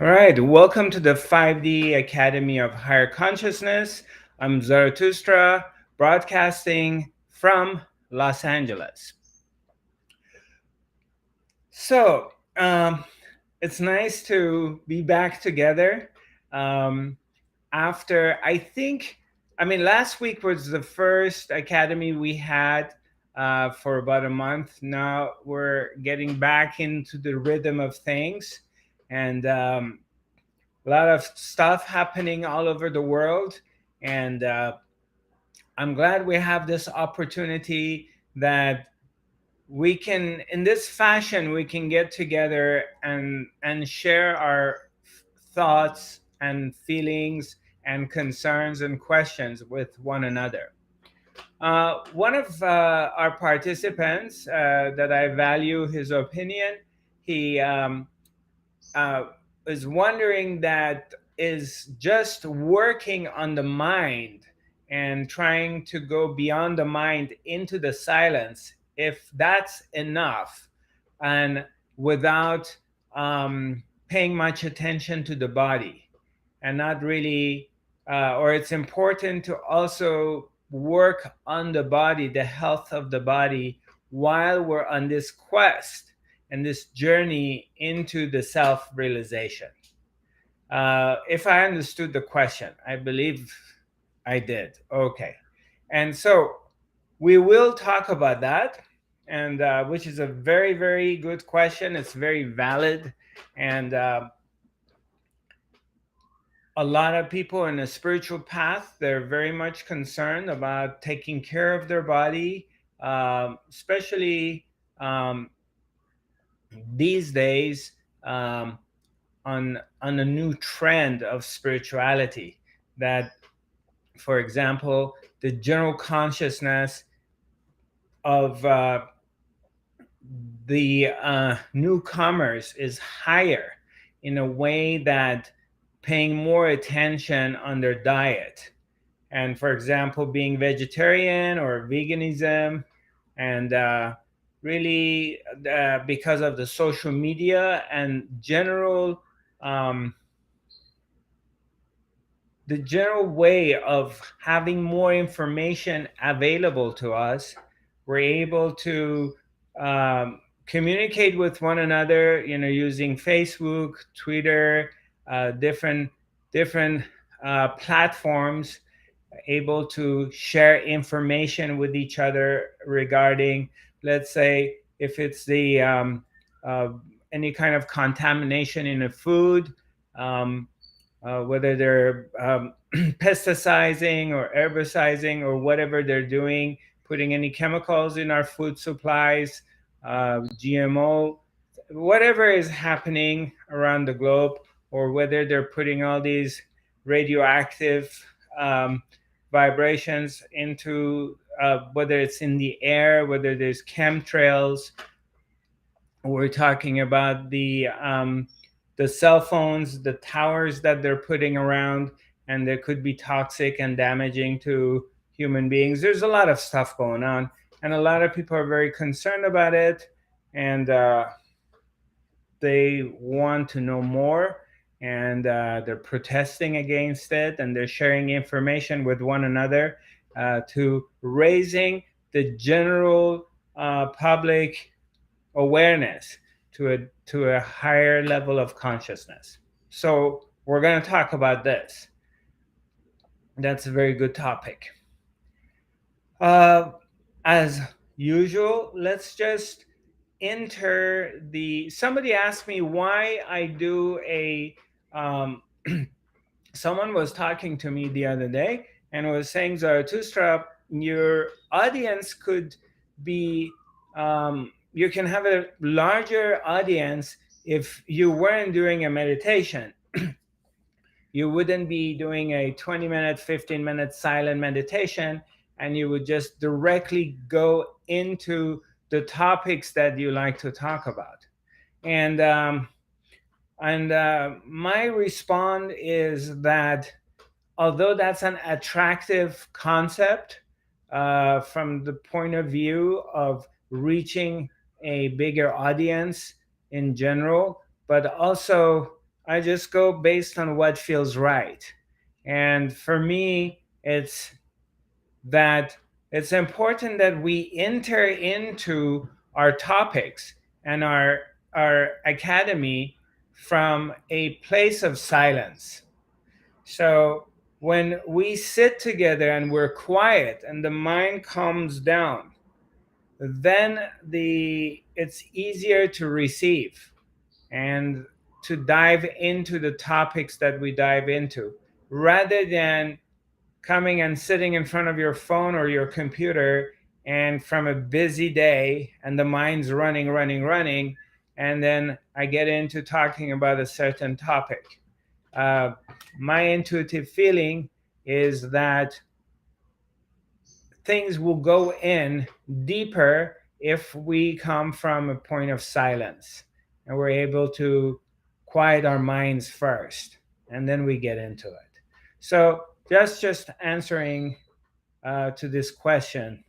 All right, welcome to the 5D Academy of Higher Consciousness. I'm Zarathustra, broadcasting from Los Angeles. So, it's nice to be back together um, after, last week was the first academy we had for about a month. Now we're getting back into the rhythm of things. And a lot of stuff happening all over the world, and I'm glad we have this opportunity that we can, in this fashion, we can get together and share our thoughts and feelings and concerns and questions with one another. One of our participants that I value his opinion, he uh, is wondering that is just working on the mind and trying to go beyond the mind into the silence, if that's enough, and without paying much attention to the body, and not really, or it's important to also work on the body, the health of the body, while we're on this quest and this journey into the self-realization. If I understood the question, I believe I did. Okay. And so we will talk about that, and which is a very, very good question. It's very valid. And a lot of people in a spiritual path, they're very much concerned about taking care of their body, especially these days, on a new trend of spirituality, that, for example, the general consciousness of the newcomers is higher, in a way that paying more attention on their diet, and, for example, being vegetarian or veganism, and really, because of the social media and um, the general way of having more information available to us, we're able to communicate with one another, using Facebook, Twitter, different platforms, able to share information with each other regarding, let's say, if it's the uh, any kind of contamination in a food, um, whether they're pesticiding or herbiciding or whatever they're doing, putting any chemicals in our food supplies, GMO, whatever is happening around the globe, or whether they're putting all these radioactive um, vibrations into, whether it's in the air, whether there's chemtrails. We're talking about the cell phones, the towers that they're putting around, and they could be toxic and damaging to human beings. There's a lot of stuff going on, and a lot of people are very concerned about it, and they want to know more, and they're protesting against it, and they're sharing information with one another, to raising the general public awareness to a higher level of consciousness. So we're going to talk about this. That's a very good topic. As usual, let's just enter the. Somebody asked me why I do a. Someone was talking to me the other day and was saying, Zarathustra, your audience could be, you can have a larger audience if you weren't doing a meditation. You wouldn't be doing a 20-minute, 15-minute silent meditation, and you would just directly go into the topics that you like to talk about. And my response is that, although that's an attractive concept from the point of view of reaching a bigger audience in general, but also I just go based on what feels right. And for me, it's that it's important that we enter into our topics and our academy from a place of silence. So when we sit together and we're quiet and the mind calms down, then the it's easier to receive and to dive into the topics that we dive into, rather than coming and sitting in front of your phone or your computer and from a busy day and the mind's running, and then I get into talking about a certain topic. uh, my intuitive feeling is that things will go in deeper if we come from a point of silence and we're able to quiet our minds first, and then we get into it. So just answering to this question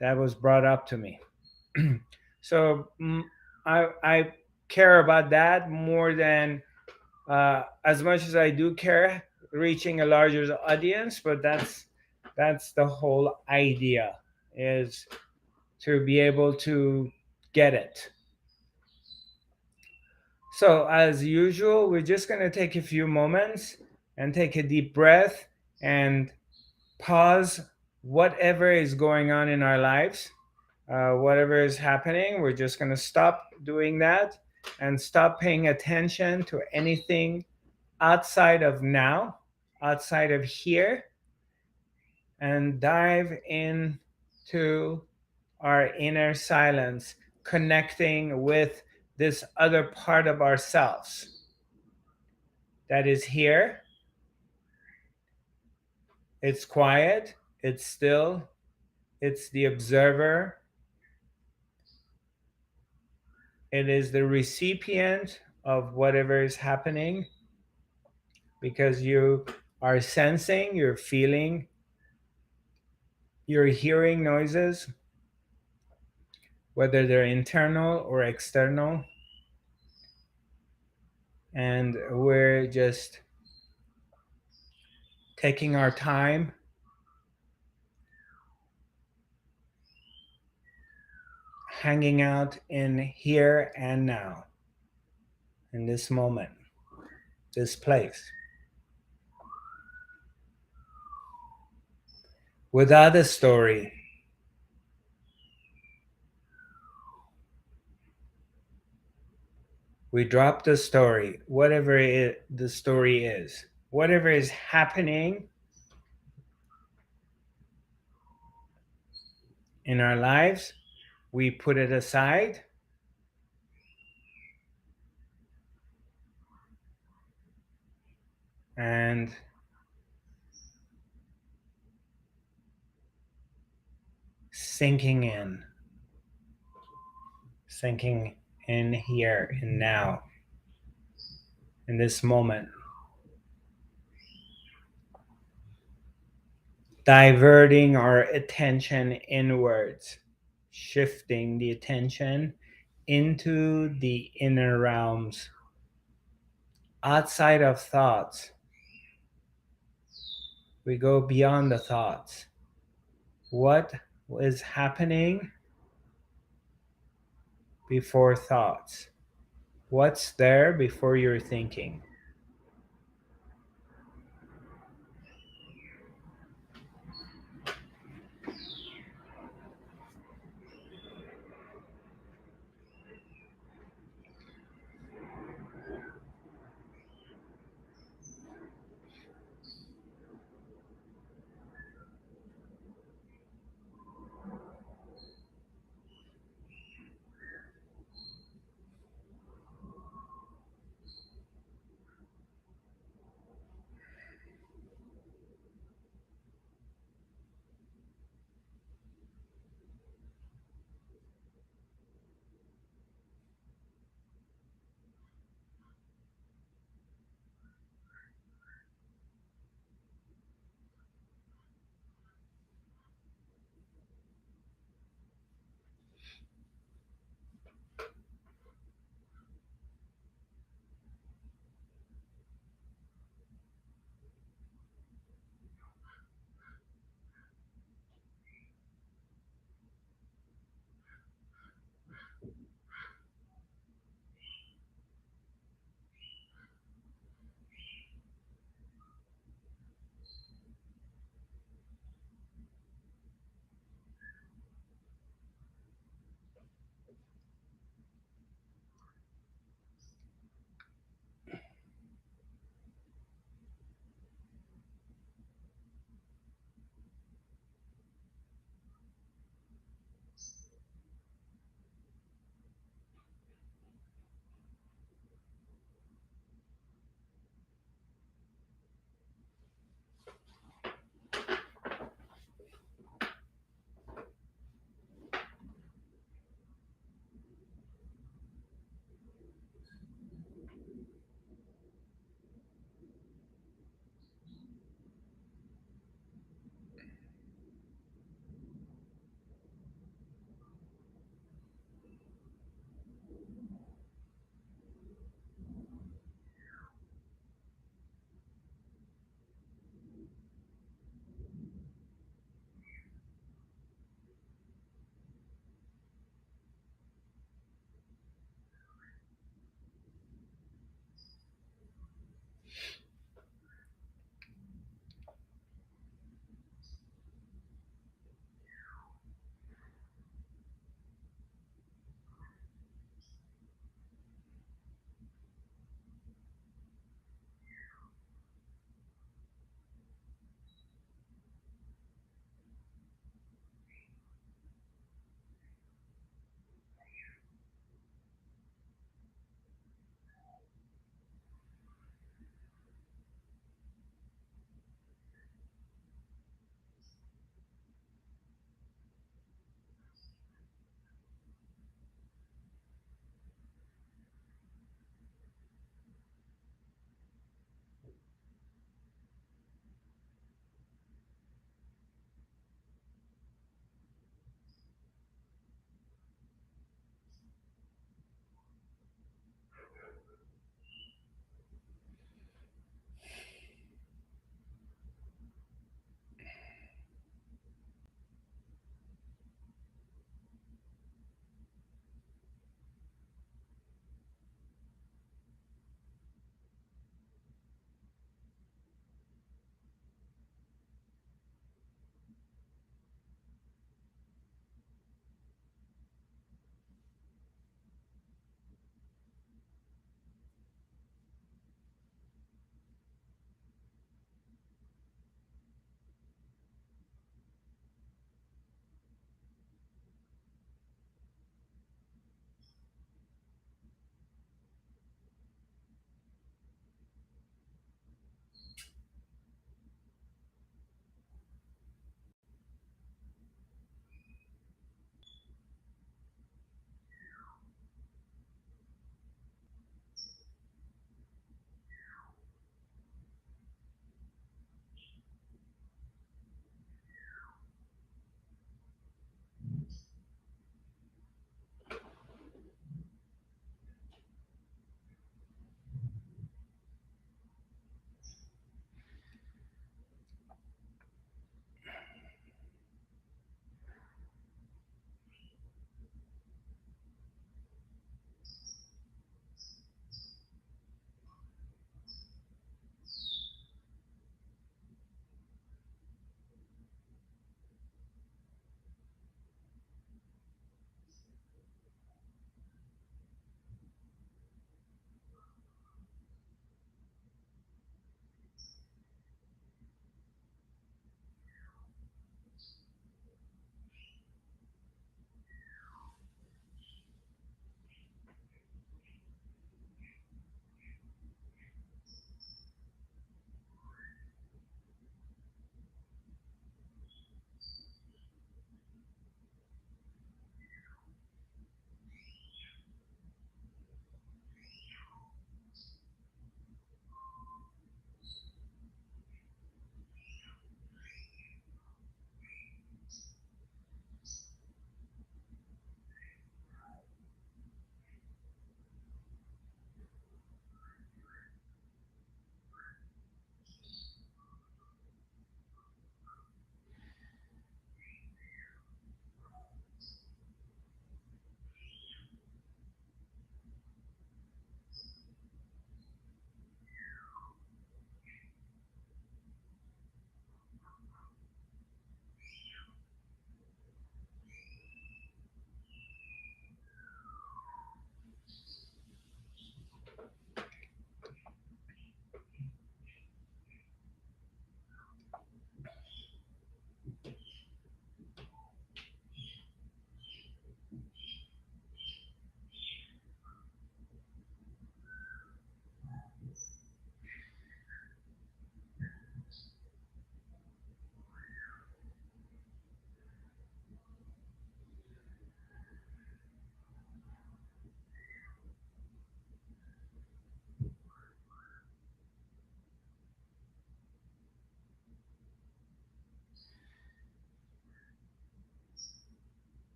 that was brought up to me. So I care about that more than as much as I do care reaching a larger audience, but that's the whole idea, is to be able to get it. So as usual, we're just going to take a few moments and take a deep breath and pause whatever is going on in our lives. Whatever is happening, we're just going to stop doing that and stop paying attention to anything outside of now, outside of here, and dive into our inner silence, connecting with this other part of ourselves that is here. It's quiet, it's still, it's the observer, it is the recipient of whatever is happening, because you are sensing, you're feeling, you're hearing noises, whether they're internal or external, and we're just taking our time, hanging out in here and now, in this moment, this place, without a story. We drop the story, whatever the story is, whatever is happening in our lives, we put it aside and sinking in, sinking in here and now, in this moment, diverting our attention inwards, shifting the attention into the inner realms, outside of thoughts. We go beyond the thoughts. What is happening before thoughts? What's there before you're thinking?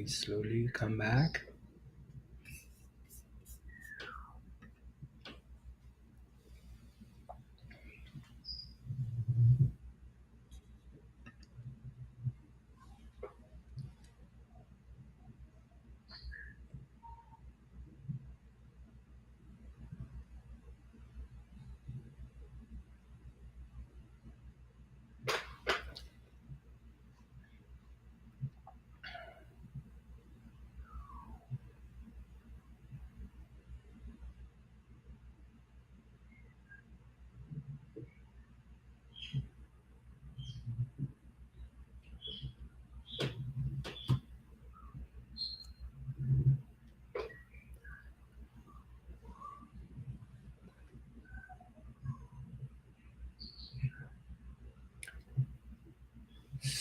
Slowly come back.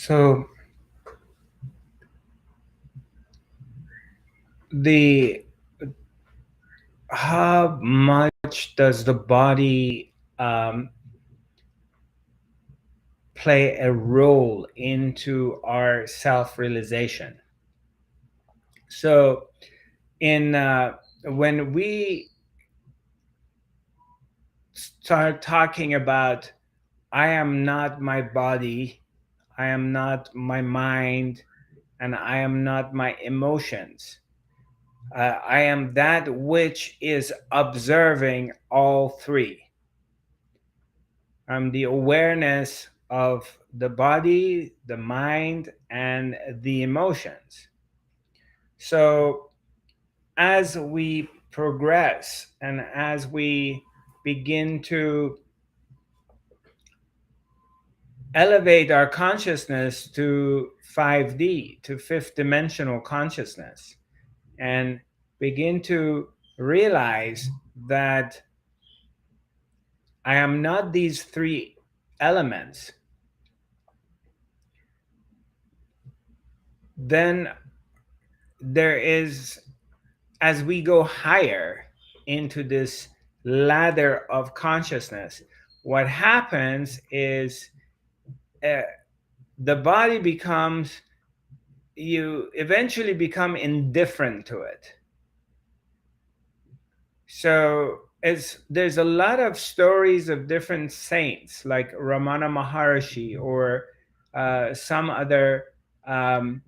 So the how much does the body play a role into our self-realization? So in when we start talking about I am not my body, I am not my mind, and I am not my emotions. I am that which is observing all three. I'm the awareness of the body, the mind, and the emotions. So as we progress and as we begin to elevate our consciousness to 5D, to fifth dimensional consciousness, and begin to realize that I am not these three elements, then there is, as we go higher into this ladder of consciousness, what happens is uh, the body becomes, you eventually become indifferent to it. So there's a lot of stories of different saints like Ramana Maharshi or some other um,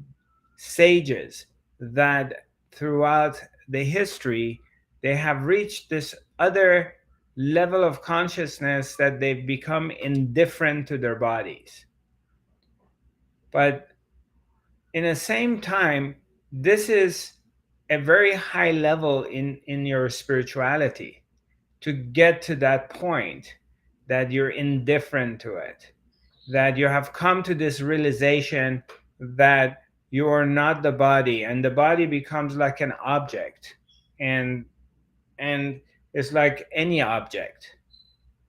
sages that throughout the history they have reached this other level of consciousness that they've become indifferent to their bodies. But in the same time, this is a very high level in your spirituality to get to that point that you're indifferent to it, that you have come to this realization that you are not the body and the body becomes like an object, and and it's like any object,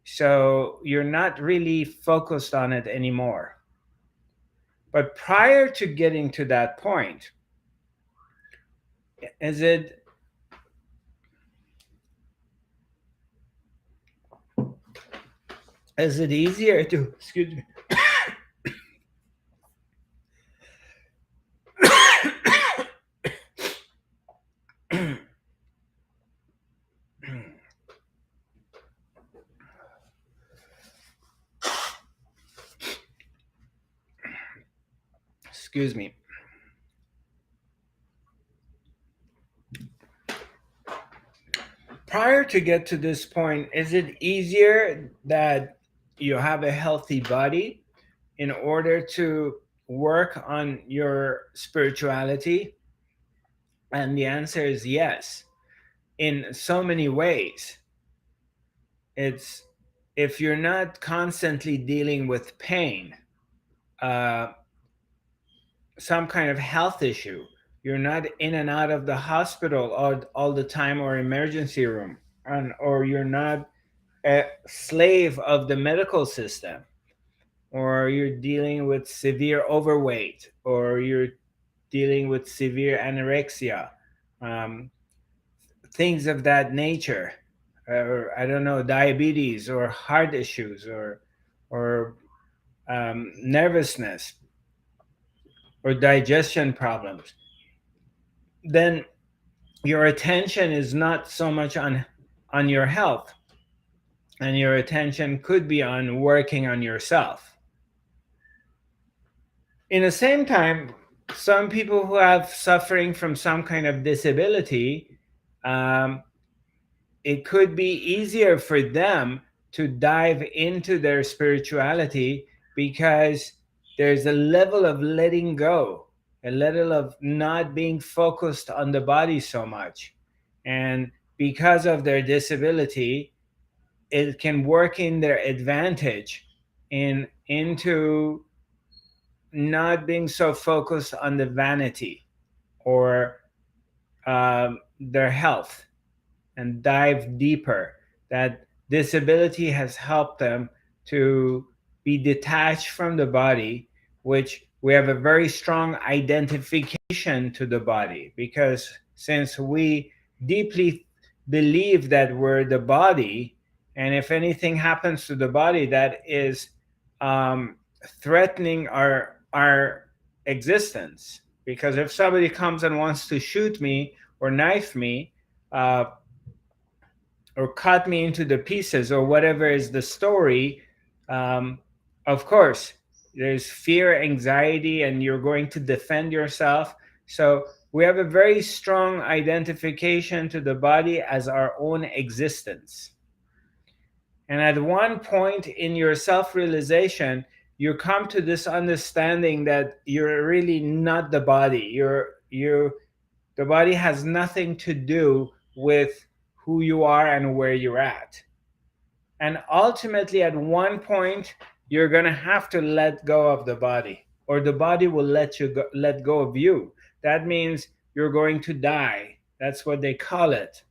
so you're not really focused on it anymore. But prior to getting to that point, is it easier to, excuse me, excuse me, prior to get to this point, is it easier that you have a healthy body in order to work on your spirituality? And the answer is yes, in so many ways. It's, if you're not constantly dealing with pain, uh, some kind of health issue, you're not in and out of the hospital all the time or emergency room, or you're not a slave of the medical system, or you're dealing with severe overweight, or you're dealing with severe anorexia, um, things of that nature, or I don't know, diabetes or heart issues or nervousness or digestion problems. then your attention is not so much on your health, and your attention could be on working on yourself. In the same time, some people who have suffering from some kind of disability, um, it could be easier for them to dive into their spirituality because there's a level of letting go, a level of not being focused on the body so much. And because of their disability, it can work in their advantage into not being so focused on the vanity or their health, and dive deeper. That disability has helped them to be detached from the body, which we have a very strong identification to the body, because since we deeply believe that we're the body, and if anything happens to the body that is um, threatening our existence, because if somebody comes and wants to shoot me or knife me, uh, or cut me into the pieces, or whatever is the story, um, of course there's fear, anxiety, and you're going to defend yourself. So we have a very strong identification to the body as our own existence. And at one point in your self-realization, you come to this understanding that you're really not the body. You The body has nothing to do with who you are and where you're at. And ultimately, at one point, you're going to have to let go of the body, or the body will let go of you. That means you're going to die. That's what they call it.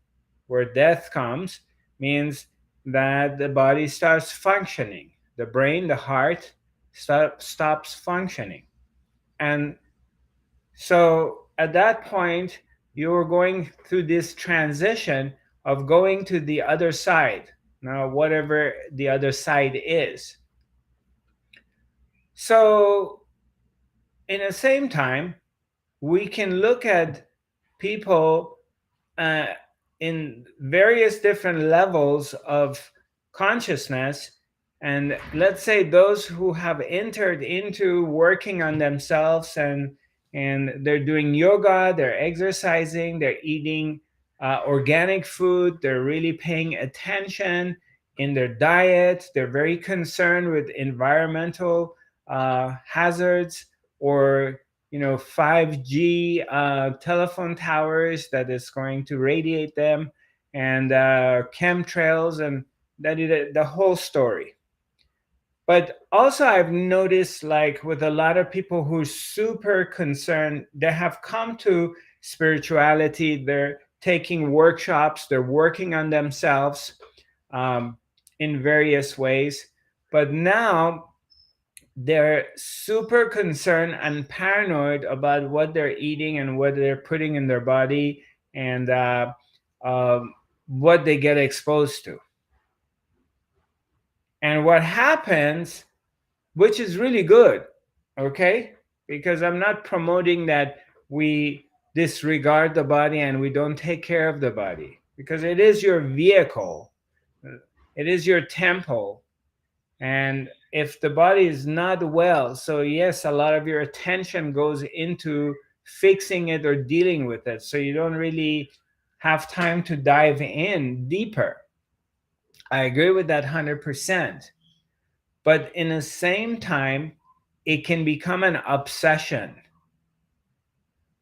Where death comes means that the body starts functioning. The brain, the heart stops functioning. And so at that point, you're going through this transition of going to the other side. Now, whatever the other side is. So, in the same time, we can look at people uh, in various different levels of consciousness. And let's say those who have entered into working on themselves, and they're doing yoga, they're exercising, they're eating organic food, they're really paying attention in their diet, they're very concerned with environmental hazards, or 5G telephone towers that is going to radiate them, and chemtrails, and that is the whole story. But also I've noticed, like, with a lot of people who are super concerned, they have come to spirituality, they're taking workshops, they're working on themselves um, in various ways, but now they're super concerned and paranoid about what they're eating and what they're putting in their body, and what they get exposed to. And what happens, which is really good, okay? Because I'm not promoting that we disregard the body and we don't take care of the body, because it is your vehicle, it is your temple. And if the body is not well, so yes, a lot of your attention goes into fixing it or dealing with it, so you don't really have time to dive in deeper. I agree with that 100%. But in the same time, it can become an obsession,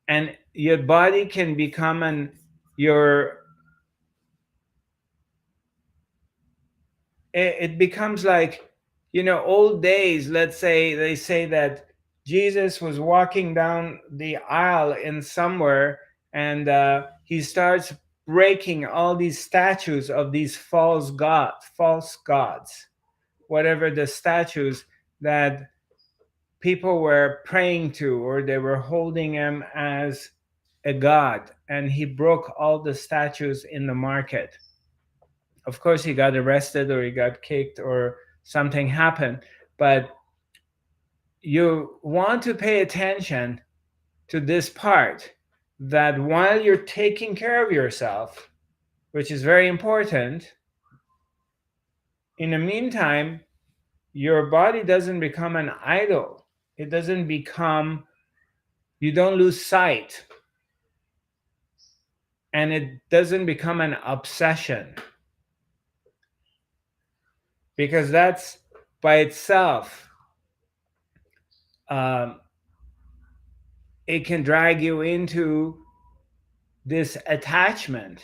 and your body can become your it becomes like, old days. Let's say they say that Jesus was walking down the aisle in somewhere, and he starts breaking all these statues of these false gods, whatever the statues that people were praying to, or they were holding him as a god, and he broke all the statues in the market. Of course, he got arrested, or he got kicked, or something happened. But you want to pay attention to this part, that while you're taking care of yourself, which is very important, in the meantime, your body doesn't become an idol. It doesn't become, you don't lose sight, and it doesn't become an obsession, because that's by itself, um, it can drag you into this attachment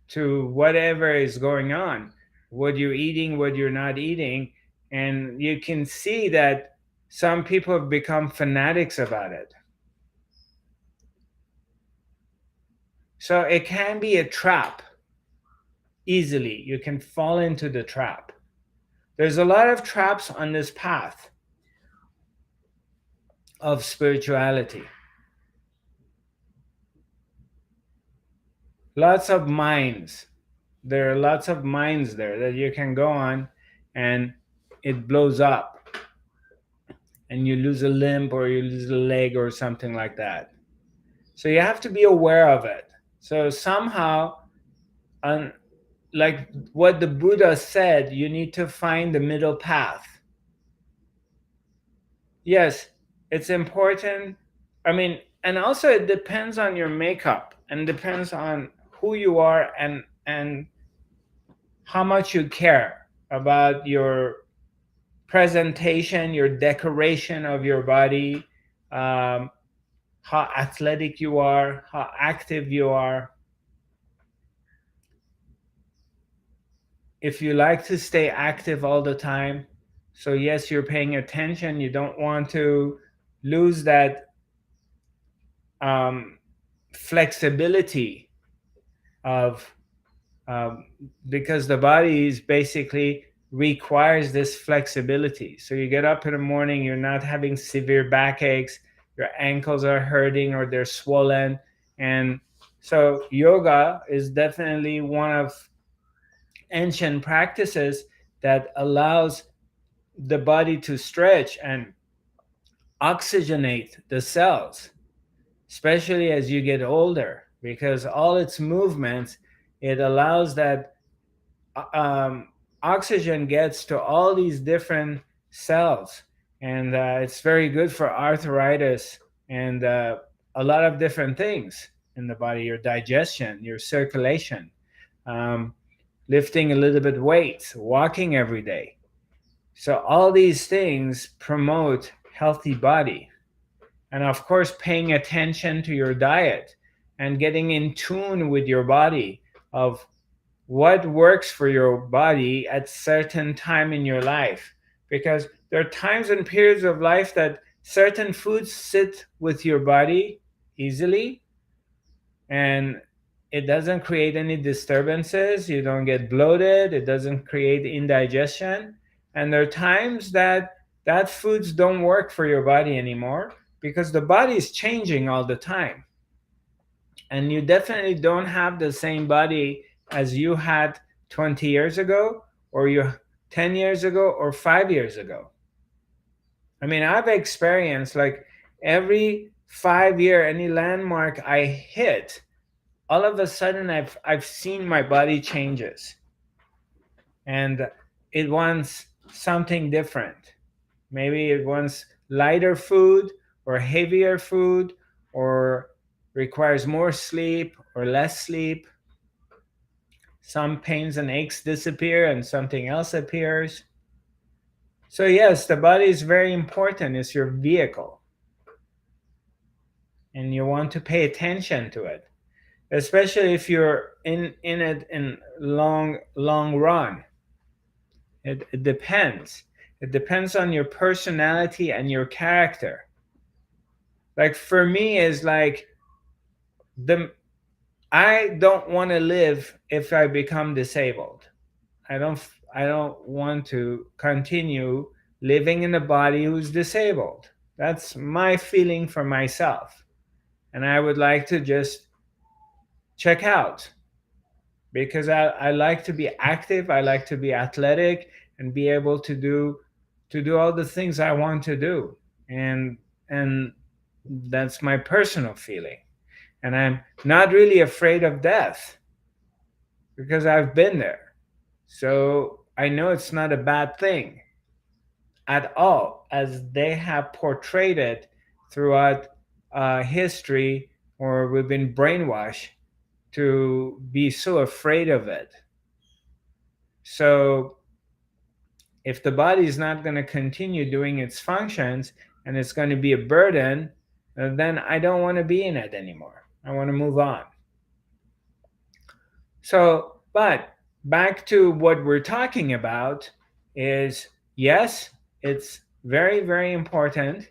to whatever is going on, what you're eating, what you're not eating. And you can see that some people have become fanatics about it. So it can be a trap easily. You can fall into the trap. There's a lot of traps on this path of spirituality. Lots of minds. There are lots of minds there that you can go on, and it blows up and you lose a limb or you lose a leg or something like that. So you have to be aware of it. So somehow, on, like what the Buddha said, you need to find the middle path. Yes, it's important. I mean, and also it depends on your makeup and depends on who you are, and how much you care about your presentation, your decoration of your body, um, how athletic you are, how active you are. If you like to stay active all the time, so yes, you're paying attention, you don't want to lose that um, flexibility of, um, because the body is basically requires this flexibility. So you get up in the morning, you're not having severe backaches, your ankles are hurting or they're swollen. And so yoga is definitely one of ancient practices that allows the body to stretch and oxygenate the cells, especially as you get older, because all its movements, it allows that um, oxygen gets to all these different cells. And it's very good for arthritis and a lot of different things in the body, your digestion, your circulation, um, lifting a little bit weights, walking every day. So all these things promote healthy body. And of course, paying attention to your diet and getting in tune with your body of what works for your body at certain time in your life, because there are times and periods of life that certain foods sit with your body easily, and it doesn't create any disturbances, you don't get bloated, it doesn't create indigestion. And there are times that foods don't work for your body anymore, because the body is changing all the time, and you definitely don't have the same body as you had 20 years ago, or you 10 years ago, or 5 years ago. I mean, I've experienced like every 5 year, any landmark I hit, all of a sudden I've seen my body changes, and it wants something different. Maybe it wants lighter food or heavier food, or requires more sleep or less sleep. Some pains and aches disappear and something else appears. So yes, the body is very important. It's your vehicle, and you want to pay attention to it, especially if you're in it in long run. It depends. It depends on your personality and your character. Like for me, is like the I don't want to live if I become disabled. I don't want to continue living in a body who's disabled. That's my feeling for myself. And I would like to just check out, because I like to be active, I like to be athletic and be able to do all the things I want to do. And that's my personal feeling. And I'm not really afraid of death because I've been there. So I know it's not a bad thing at all, as they have portrayed it throughout history, or we've been brainwashed to be so afraid of it. So if the body is not going to continue doing its functions and it's going to be a burden, then I don't want to be in it anymore. I want to move on. So, but back to what we're talking about is, yes, it's very, very important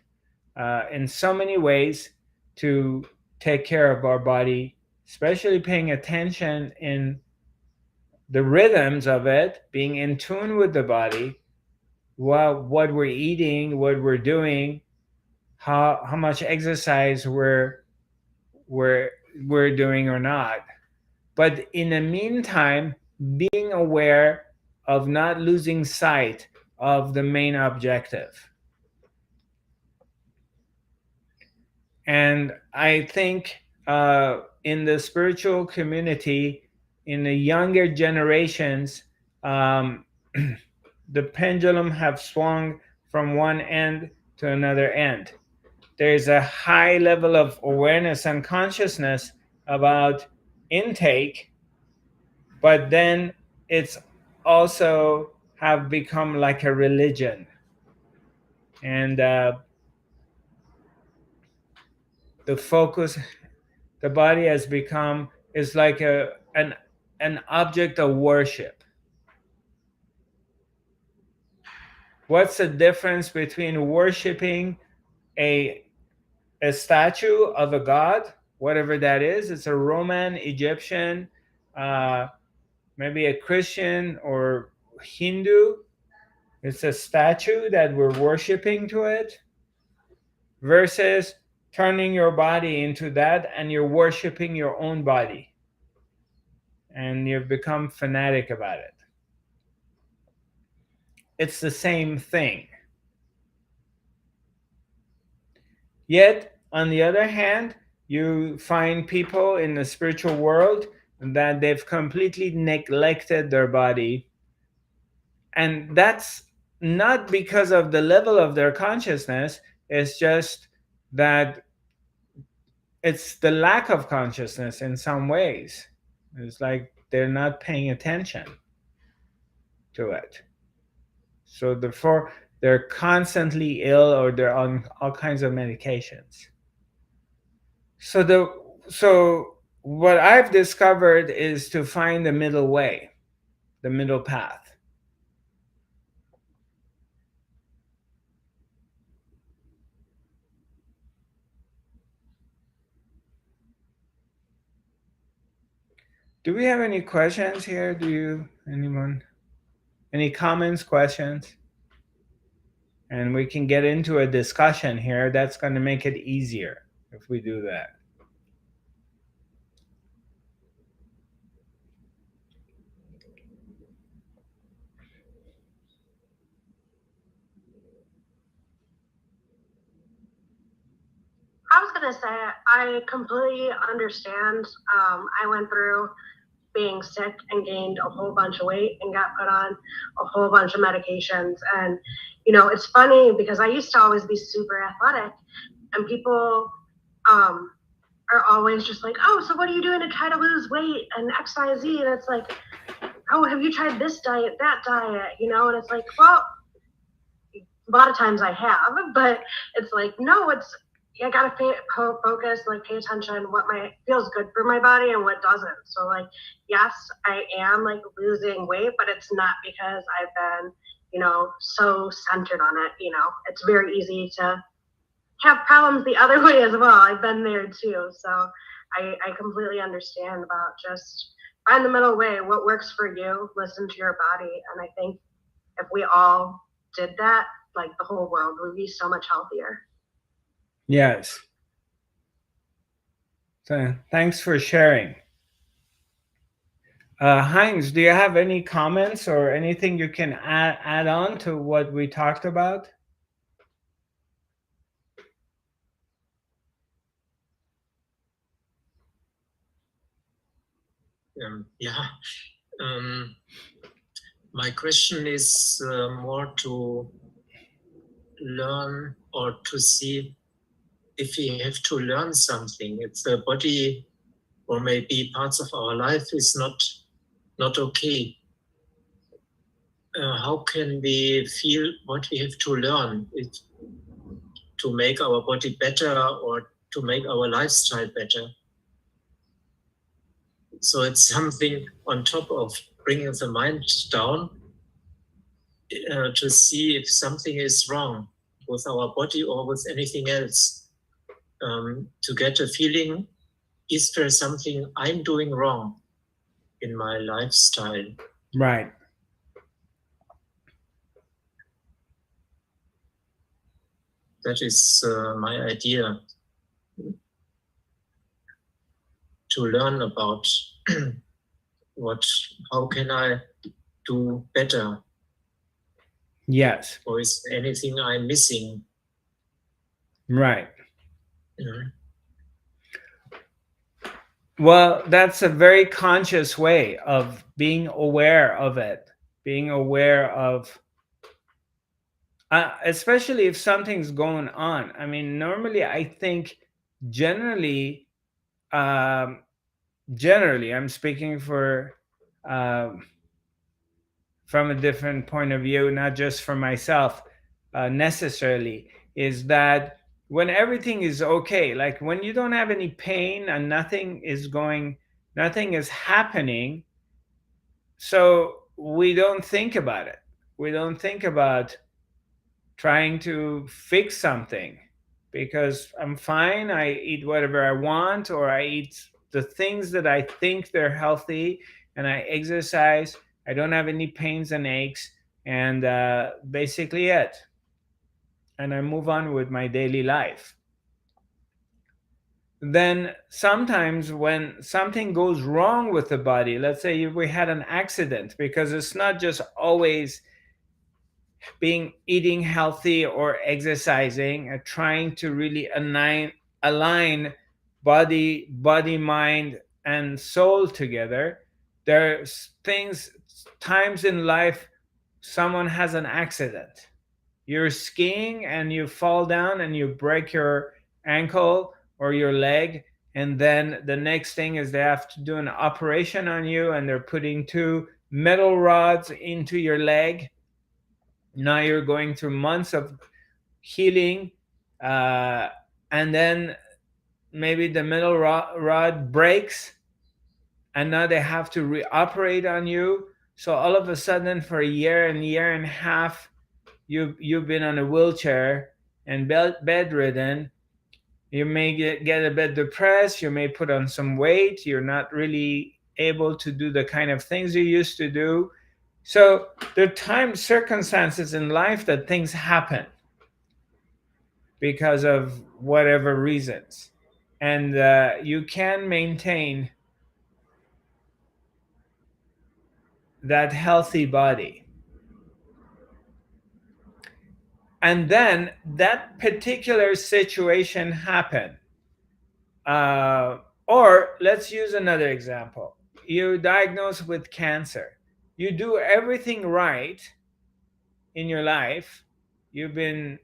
in so many ways to take care of our body, especially paying attention in the rhythms of it, being in tune with the body, what we're eating, what we're doing, how much exercise we're we're doing or not. But in the meantime, being aware of not losing sight of the main objective. And I think in the spiritual community, in the younger generations, um, the pendulum have swung from one end to another end. There's a high level of awareness and consciousness about intake, but then it's also have become like a religion. And the focus, the body has become, is like an object of worship. What's the difference between worshiping a a statue of a god, whatever that is? It's a Roman, Egyptian, uh, maybe a Christian or Hindu. It's a statue that we're worshiping to it, versus turning your body into that and you're worshiping your own body and you've become fanatic about it. It's the same thing. Yet, on the other hand, you find people in the spiritual world that they've completely neglected their body. And that's not because of the level of their consciousness, it's just that it's the lack of consciousness in some ways. It's like they're not paying attention to it. So therefore, they're constantly ill or they're on all kinds of medications. So what I've discovered is to find the middle way, the middle path. Do we have any questions here? Anyone? Any comments, questions? And we can get into a discussion here. That's going to make it easier if we do that. I was gonna say I completely understand. I went through being sick and gained a whole bunch of weight and got put on a whole bunch of medications. And it's funny because I used to always be super athletic, and people are always just like, "Oh, so what are you doing to try to lose weight and X, Y, Z?" And it's like, "Oh, have you tried this diet, that diet?" And it's like, well, a lot of times I have, but it's like, no, I gotta focus, like pay attention what feels good for my body and what doesn't. So like, yes, I am like losing weight, but it's not because I've been, so centered on it. It's very easy to have problems the other way as well. I've been there too. So I completely understand about just find the middle way, what works for you, listen to your body. And I think if we all did that, like the whole world would be so much healthier. Yes. So thanks for sharing. Heinz, do you have any comments or anything you can add on to what we talked about? Yeah. Um, my question is more to learn or to see if we have to learn something. If the body or maybe parts of our life is not okay, how can we feel what we have to learn to make our body better or to make our lifestyle better? So it's something on top of bringing the mind down to see if something is wrong with our body or with anything else. To get a feeling, is there something I'm doing wrong in my lifestyle? Right. That is my idea, to learn about what, how can I do better? Yes. Or is there anything I'm missing? Right. Yeah. Well, that's a very conscious way of being aware of it, being aware of, especially if something's going on. I mean, normally I think generally, um, generally, I'm speaking for, um, from a different point of view, not just for myself necessarily, is that when everything is okay, like when you don't have any pain and nothing is happening, so we don't think about it. We don't think about trying to fix something because I'm fine. I eat whatever I want, or I eat the things that I think they're healthy, and I exercise. I don't have any pains and aches, and basically it. And I move on with my daily life. Then sometimes when something goes wrong with the body, let's say we had an accident, because it's not just always being eating healthy or exercising, trying to really align body, mind, and soul together. There's things, times in life, someone has an accident. You're skiing and you fall down and you break your ankle or your leg, and then the next thing is they have to do an operation on you, and they're putting two metal rods into your leg. Now you're going through months of healing, uh, and then maybe the middle rod breaks, and now they have to reoperate on you. So all of a sudden, for a year and a half, you've been on a wheelchair and bedridden. You may get a bit depressed. You may put on some weight. You're not really able to do the kind of things you used to do. So there are times, circumstances in life that things happen because of whatever reasons. And you can maintain that healthy body. And then that particular situation happened. Uh, or let's use another example. You diagnosed with cancer. You do everything right in your life. You've been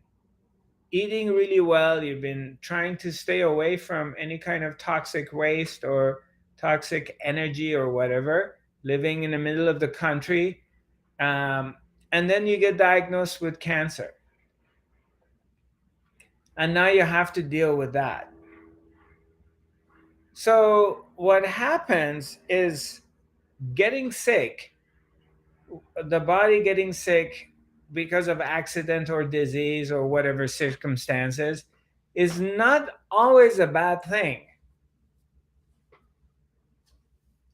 eating really well. You've been trying to stay away from any kind of toxic waste or toxic energy or whatever, living in the middle of the country. Um, and then you get diagnosed with cancer. And now you have to deal with that. So, what happens is getting sick, the body getting sick because of accident or disease or whatever circumstances, is not always a bad thing.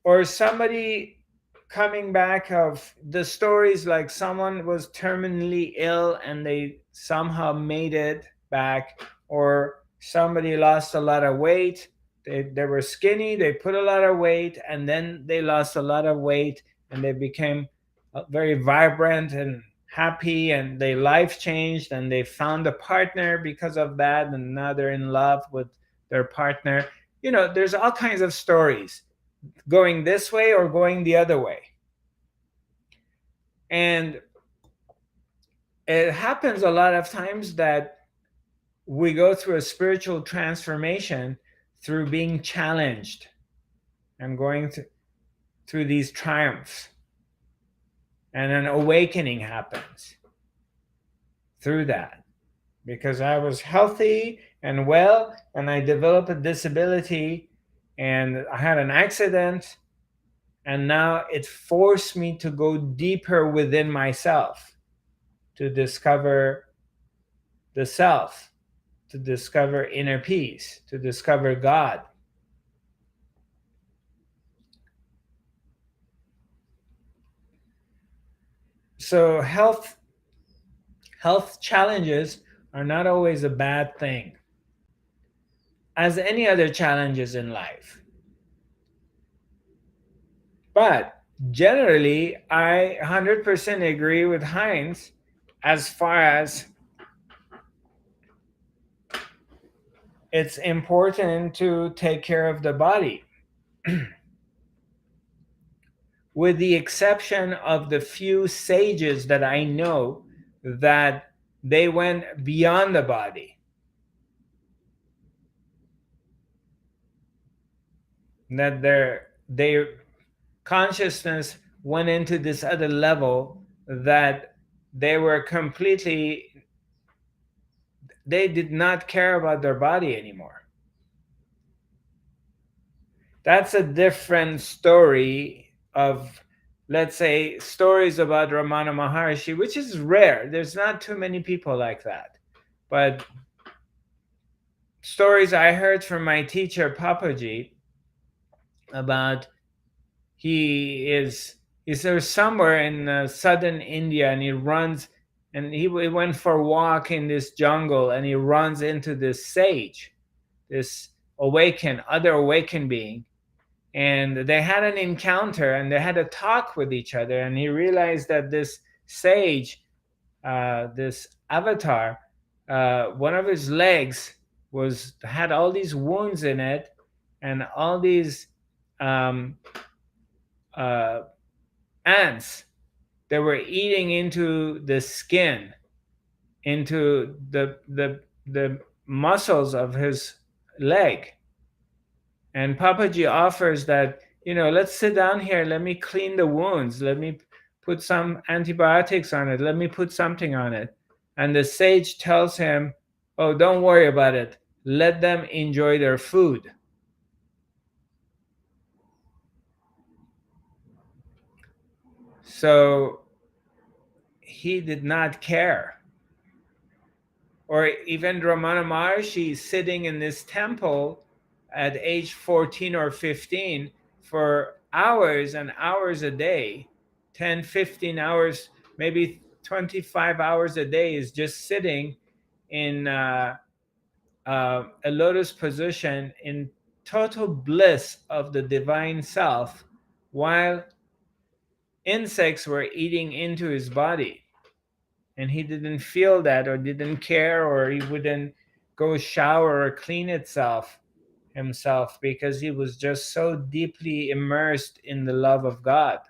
Or somebody coming back, of the stories like someone was terminally ill and they somehow made it back, or somebody lost a lot of weight. They were skinny, they put a lot of weight, and then they lost a lot of weight, and they became very vibrant and happy, and their life changed, and they found a partner because of that, and now they're in love with their partner. There's all kinds of stories going this way or going the other way. And it happens a lot of times that we go through a spiritual transformation through being challenged and going through these triumphs. And an awakening happens through that. Because I was healthy and well, and I developed a disability, and I had an accident, and now it forced me to go deeper within myself to discover the self, to discover inner peace, to discover God. So health challenges are not always a bad thing, as any other challenges in life. But generally, I 100% agree with Heinz as far as it's important to take care of the body, with the exception of the few sages that I know that they went beyond the body, that their consciousness went into this other level, that they were completely, they did not care about their body anymore. That's a different story of, let's say, stories about Ramana Maharshi, which is rare. There's not too many people like that. But stories I heard from my teacher Papaji about, he is he's there somewhere in southern India, and he runs, and he went for a walk in this jungle, and he runs into this sage, this other awakened being, and they had an encounter, and they had a talk with each other, and he realized that this sage, this avatar, one of his legs had all these wounds in it, and all these um, uh, ants that were eating into the skin, into the muscles of his leg. And Papaji offers that, let's sit down here, let me clean the wounds, let me put some antibiotics on it, let me put something on it. And the sage tells him, oh, don't worry about it, let them enjoy their food. So he did not care. Or even Ramana Maharshi sitting in this temple at age 14 or 15 for hours and hours a day, 10, 15 hours, maybe 25 hours a day, is just sitting in a lotus position in total bliss of the divine self, while insects were eating into his body. And he didn't feel that, or didn't care, or he wouldn't go shower or clean himself, because he was just so deeply immersed in the love of God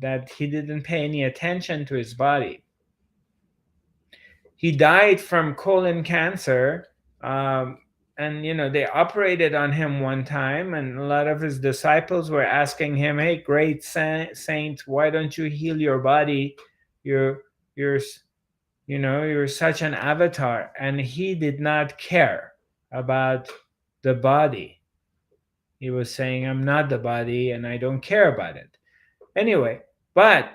that he didn't pay any attention to his body. He died from colon cancer, and they operated on him one time, and a lot of his disciples were asking him, hey, great saint, why don't you heal your body? You're you're such an avatar. And he did not care about the body. He was saying, I'm not the body, and I don't care about it. Anyway, but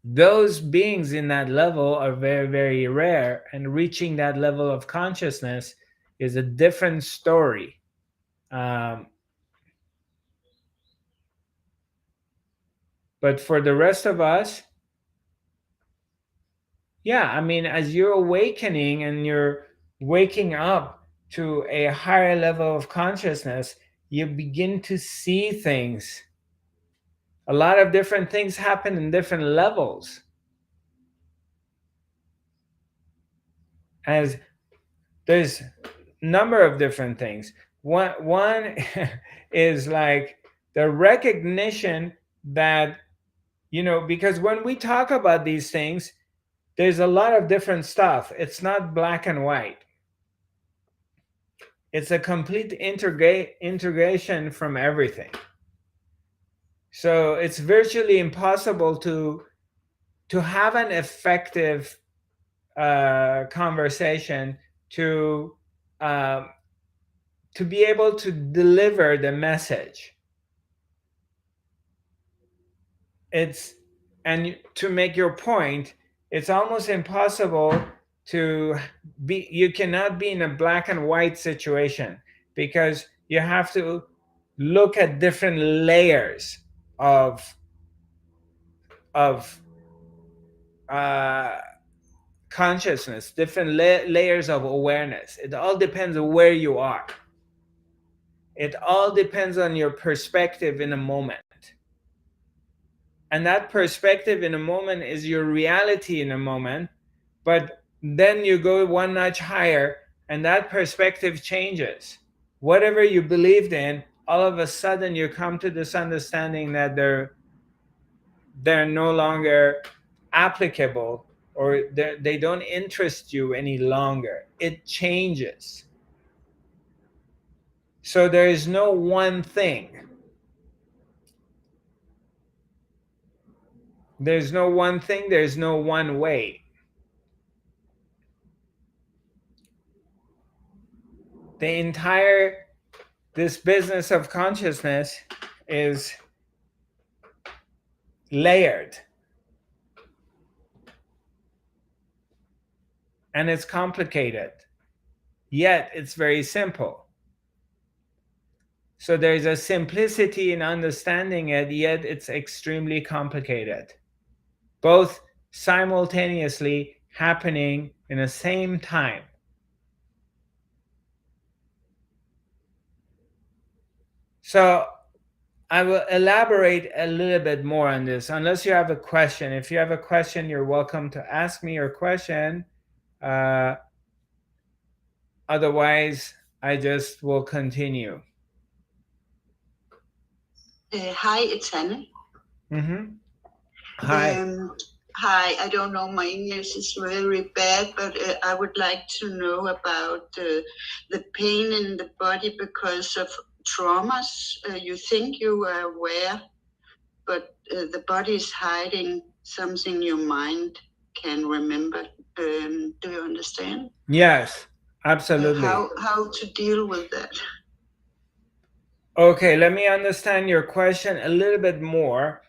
those beings in that level are very, very rare, and reaching that level of consciousness is a different story. But for the rest of us, yeah, I mean, as you're awakening and you're waking up to a higher level of consciousness, you begin to see things. A lot of different things happen in different levels. As there's a number of different things. One is like the recognition that, because when we talk about these things, there's a lot of different stuff. It's not black and white. It's a complete integration from everything. So it's virtually impossible to have an effective conversation, to um, to be able to deliver the message. It's And to make your point, it's almost impossible to be. You cannot be in a black and white situation, because you have to look at different layers of of uh, consciousness, different layers of awareness. It all depends on where you are. It all depends on your perspective in a moment. And that perspective in a moment is your reality in a moment. But then you go one notch higher, and that perspective changes. Whatever you believed in, all of a sudden you come to this understanding that they're no longer applicable, or they don't interest you any longer. It changes. So there is no one thing. There's no one thing, there's no one way. The entire this business of consciousness is layered, and it's complicated, yet it's very simple. So there's a simplicity in understanding it, yet it's extremely complicated, both simultaneously happening in the same time. So I will elaborate a little bit more on this, unless you have a question. If you have a question, you're welcome to ask me your question. Uh, Otherwise, I just will continue. Hi, it's Anne. Mm-hmm. Hi. Hi, I don't know, my English is very bad, but I would like to know about the pain in the body because of traumas. You think you are aware, but the body is hiding something your mind can remember. Do you understand? Yes, absolutely. How to deal with that? Okay, let me understand your question a little bit more.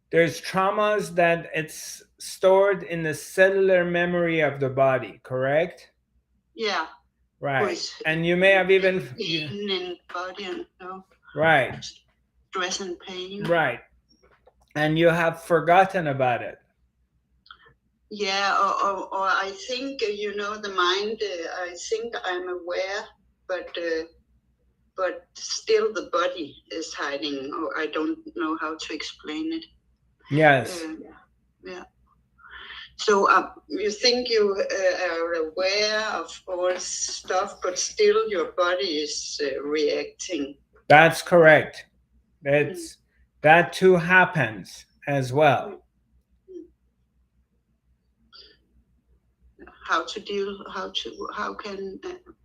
There's traumas that it's stored in the cellular memory of the body, correct? Yeah. Right. And you may have even pain in body and right. Stress and pain. Right. And you have forgotten about it. Yeah, or I think the mind. I think I'm aware, but still the body is hiding, or I don't know how to explain it. Yes. Yeah. So you think you are aware of all stuff, but still your body is reacting. That's correct. That too happens as well. How can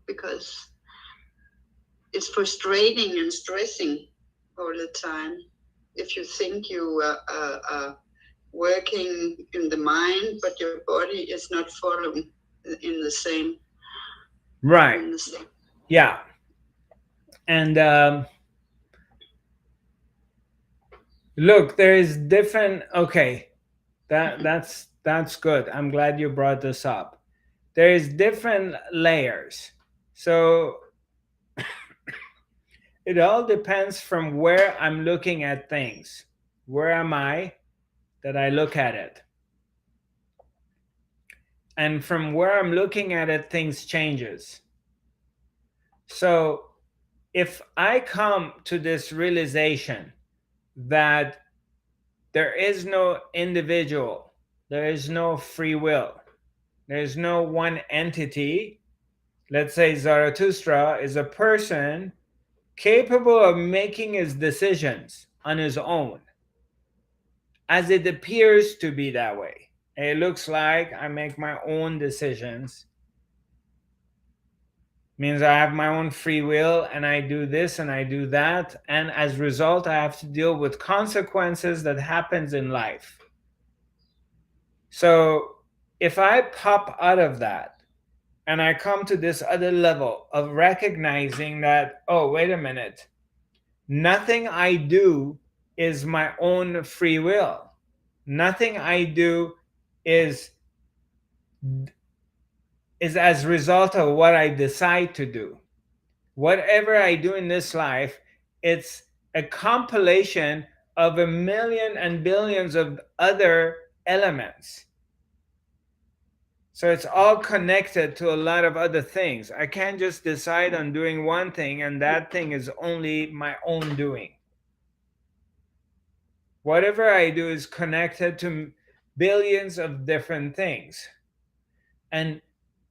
because it's frustrating and stressing all the time. If you think you are working in the mind, but your body is not following in the same. Right. Yeah. And look, there is different. Okay, that's good. I'm glad you brought this up. There is different layers. So it all depends from where I'm looking at things. Where am I that I look at it? And from where I'm looking at it, things changes. So if I come to this realization that there is no individual, there is no free will, there's no one entity let's say Zarathustra is a person capable of making his decisions on his own, as it appears to be that way. It looks like I make my own decisions, means I have my own free will and I do this and I do that, and as a result I have to deal with consequences that happens in life. So if I pop out of that and I come to this other level of recognizing that, oh, wait a minute, nothing I do is my own free will. Nothing I do is as a result of what I decide to do. Whatever I do in this life, it's a compilation of a million and billions of other elements. So it's all connected to a lot of other things. I can't just decide on doing one thing and that thing is only my own doing. Whatever I do is connected to billions of different things. And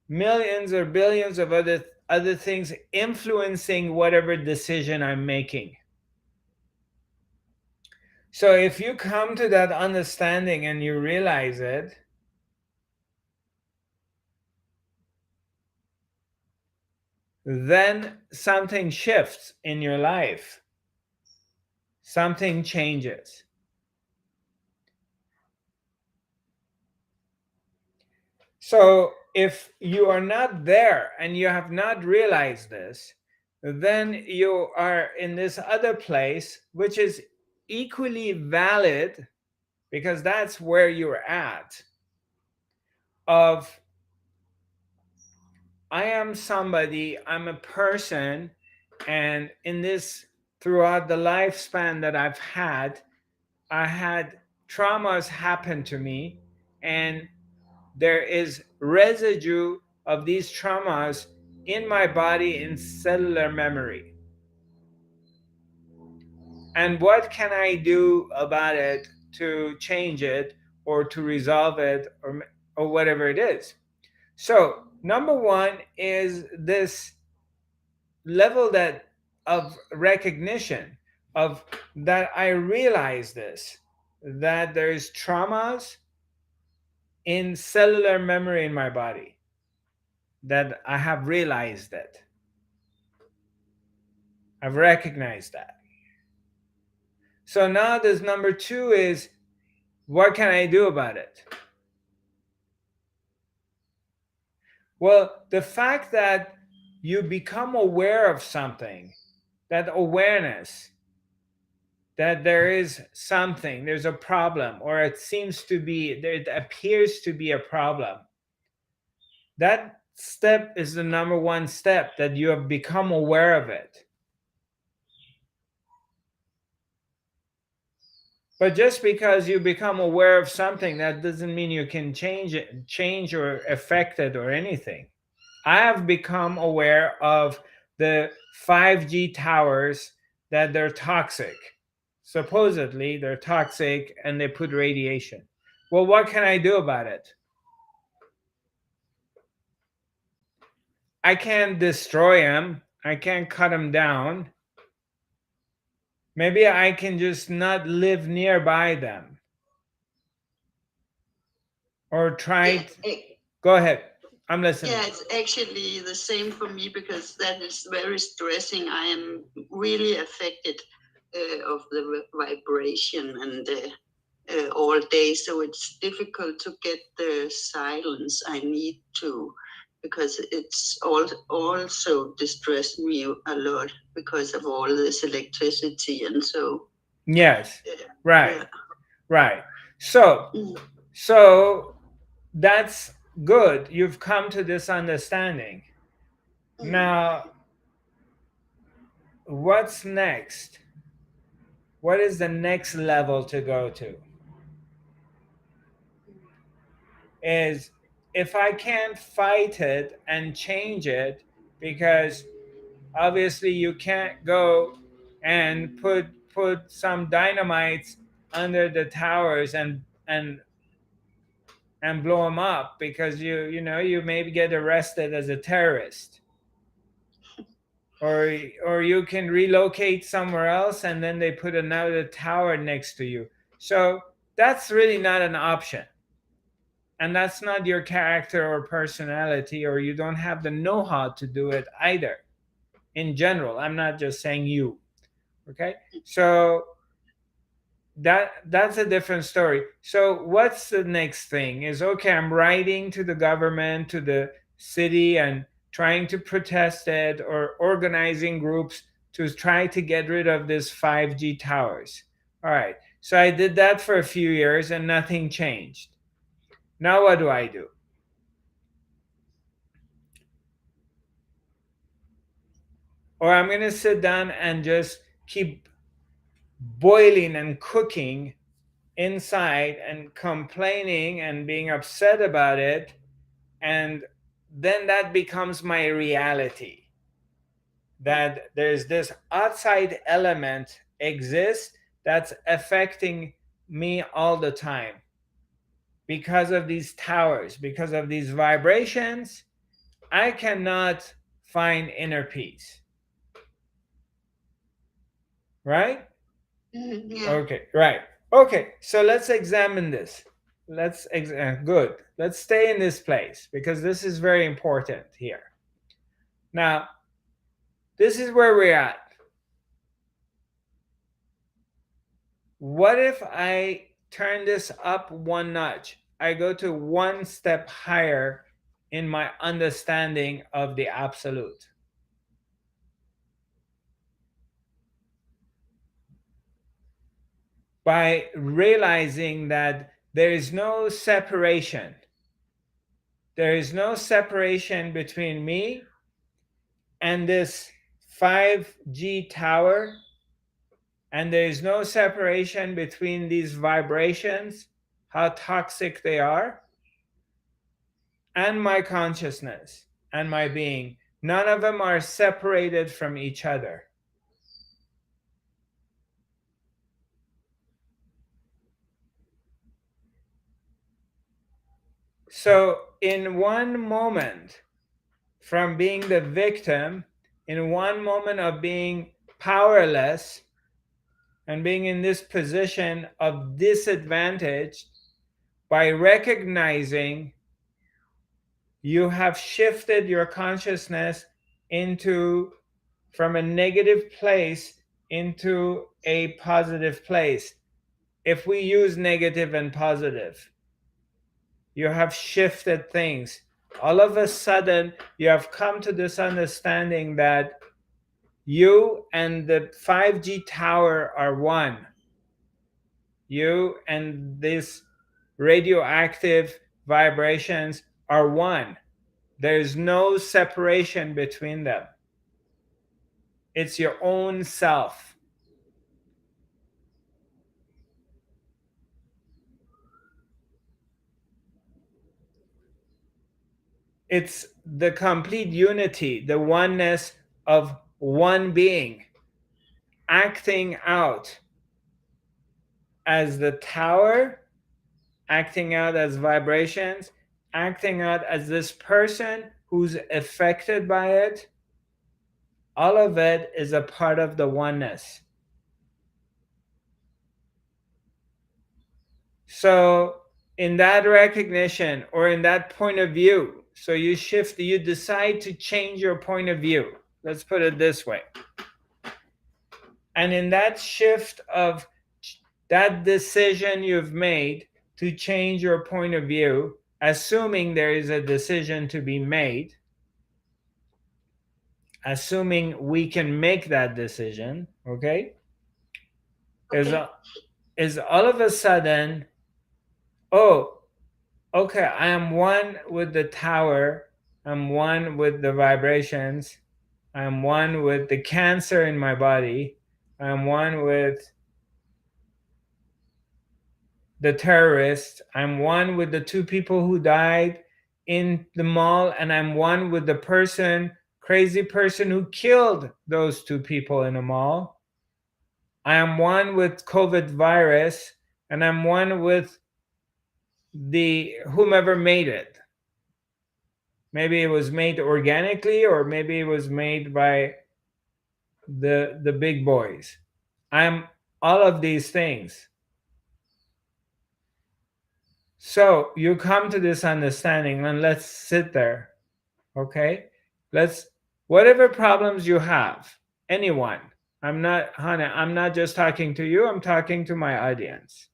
millions or billions of other things influencing whatever decision I'm making. So if you come to that understanding and you realize it, then something shifts in your life. Something changes. So if you are not there and you have not realized this, then you are in this other place, which is equally valid, because that's where you're at, of I am somebody, I'm a person, and in this, throughout the lifespan that I've had, I had traumas happen to me, and there is residue of these traumas in my body in cellular memory. And what can I do about it to change it or to resolve it, or whatever it is? So number one is this level that of recognition of that I realize this, that there's traumas in cellular memory in my body, that I have realized it. I've recognized that. So now this number two is, what can I do about it? Well, the fact that you become aware of something, that awareness, that there is something, there's a problem, or it seems to be, it appears to be a problem, that step is the number one step, that you have become aware of it. But just because you become aware of something, that doesn't mean you can change or affect it or anything. I have become aware of the 5G towers, that they're toxic. Supposedly they're toxic and they put radiation. Well, what can I do about it? I can't destroy them. I can't cut them down. Maybe I can just not live nearby them. Or try. Go ahead. I'm listening. Yeah, it's actually the same for me, because that is very stressing. I am really affected of the vibration and all day. So it's difficult to get the silence I need to, because it's also distressed me a lot because of all this electricity and so. Yes. Right. Yeah. Right. So, so that's good. You've come to this understanding. Now, what's next? What is the next level to go to? Is if I can't fight it and change it, because obviously you can't go and put some dynamites under the towers and blow them up, because you maybe get arrested as a terrorist. or you can relocate somewhere else and then they put another tower next to you. So that's really not an option. And that's not your character or personality, or you don't have the know-how to do it either. In general, I'm not just saying you. Okay? So that's a different story. So what's the next thing is, okay, I'm writing to the government, to the city, and trying to protest it, or organizing groups to try to get rid of this 5G towers. All right, so I did that for a few years and nothing changed. Now what do I do? Or I'm going to sit down and just keep boiling and cooking inside and complaining and being upset about it, and then that becomes my reality, that there's this outside element exists that's affecting me all the time because of these towers, because of these vibrations. I cannot find inner peace, right? Yeah. Okay, right. Okay, so let's examine this. Good. Let's stay in this place because this is very important here. Now, this is where we're at. What if I turn this up one notch? I go to one step higher in my understanding of the absolute. By realizing that there is no separation. There is no separation between me and this 5G tower, and there is no separation between these vibrations, how toxic they are, and my consciousness and my being. None of them are separated from each other. So, in one moment, from being the victim, in one moment of being powerless and being in this position of disadvantage, by recognizing you have shifted your consciousness into from a negative place into a positive place. If we use negative and positive, you have shifted things. All of a sudden, you have come to this understanding that you and the 5G tower are one. You and this radioactive vibrations are one. There's no separation between them. It's your own self. It's the complete unity, the oneness of one being acting out as the tower, acting out as vibrations, acting out as this person who's affected by it. All of it is a part of the oneness. So, in that recognition or in that point of view, so you shift, you decide to change your point of view. Let's put it this way. And in that shift of that decision you've made to change your point of view, assuming there is a decision to be made, assuming we can make that decision, okay? Is all of a sudden, oh, okay, I am one with the tower, I'm one with the vibrations, I'm one with the cancer in my body, I'm one with the terrorist, I'm one with the two people who died in the mall, and I'm one with the crazy person who killed those two people in the mall. I am one with COVID virus, and I'm one with the whomever made it. Maybe it was made organically, or maybe it was made by the big boys. I'm all of these things. So you come to this understanding, and let's sit there, okay? Let's, whatever problems you have, anyone, I'm not, Hannah, I'm not just talking to you, I'm talking to my audience.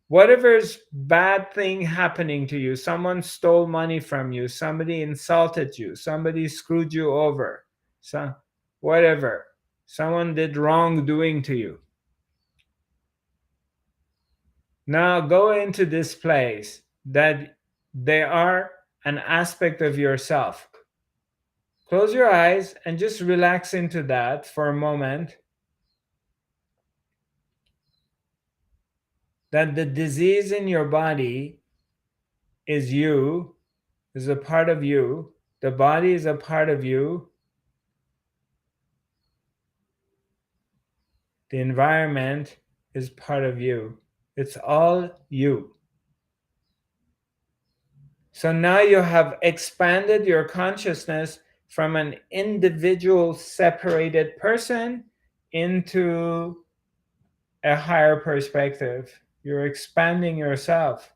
Whatever's bad thing happening to you, someone stole money from you, somebody insulted you, somebody screwed you over, so whatever, someone did wrongdoing to you. Now go into this place that they are an aspect of yourself. Close your eyes and just relax into that for a moment. That the disease in your body is you, is a part of you. The body is a part of you. The environment is part of you. It's all you. So now you have expanded your consciousness from an individual separated person into a higher perspective. You're expanding yourself.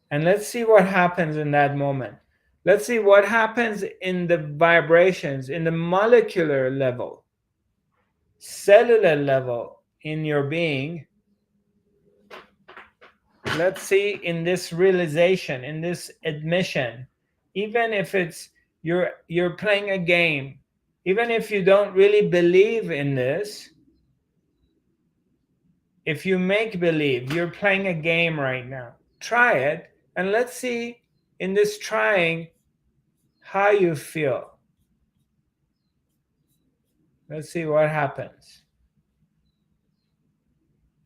And let's see what happens in that moment. Let's see what happens in the vibrations, in the molecular level, cellular level in your being. Let's see in this realization, in this admission, even if it's you're playing a game, even if you don't really believe in this, if you make believe, you're playing a game right now. Try it, and let's see in this trying how you feel. Let's see what happens.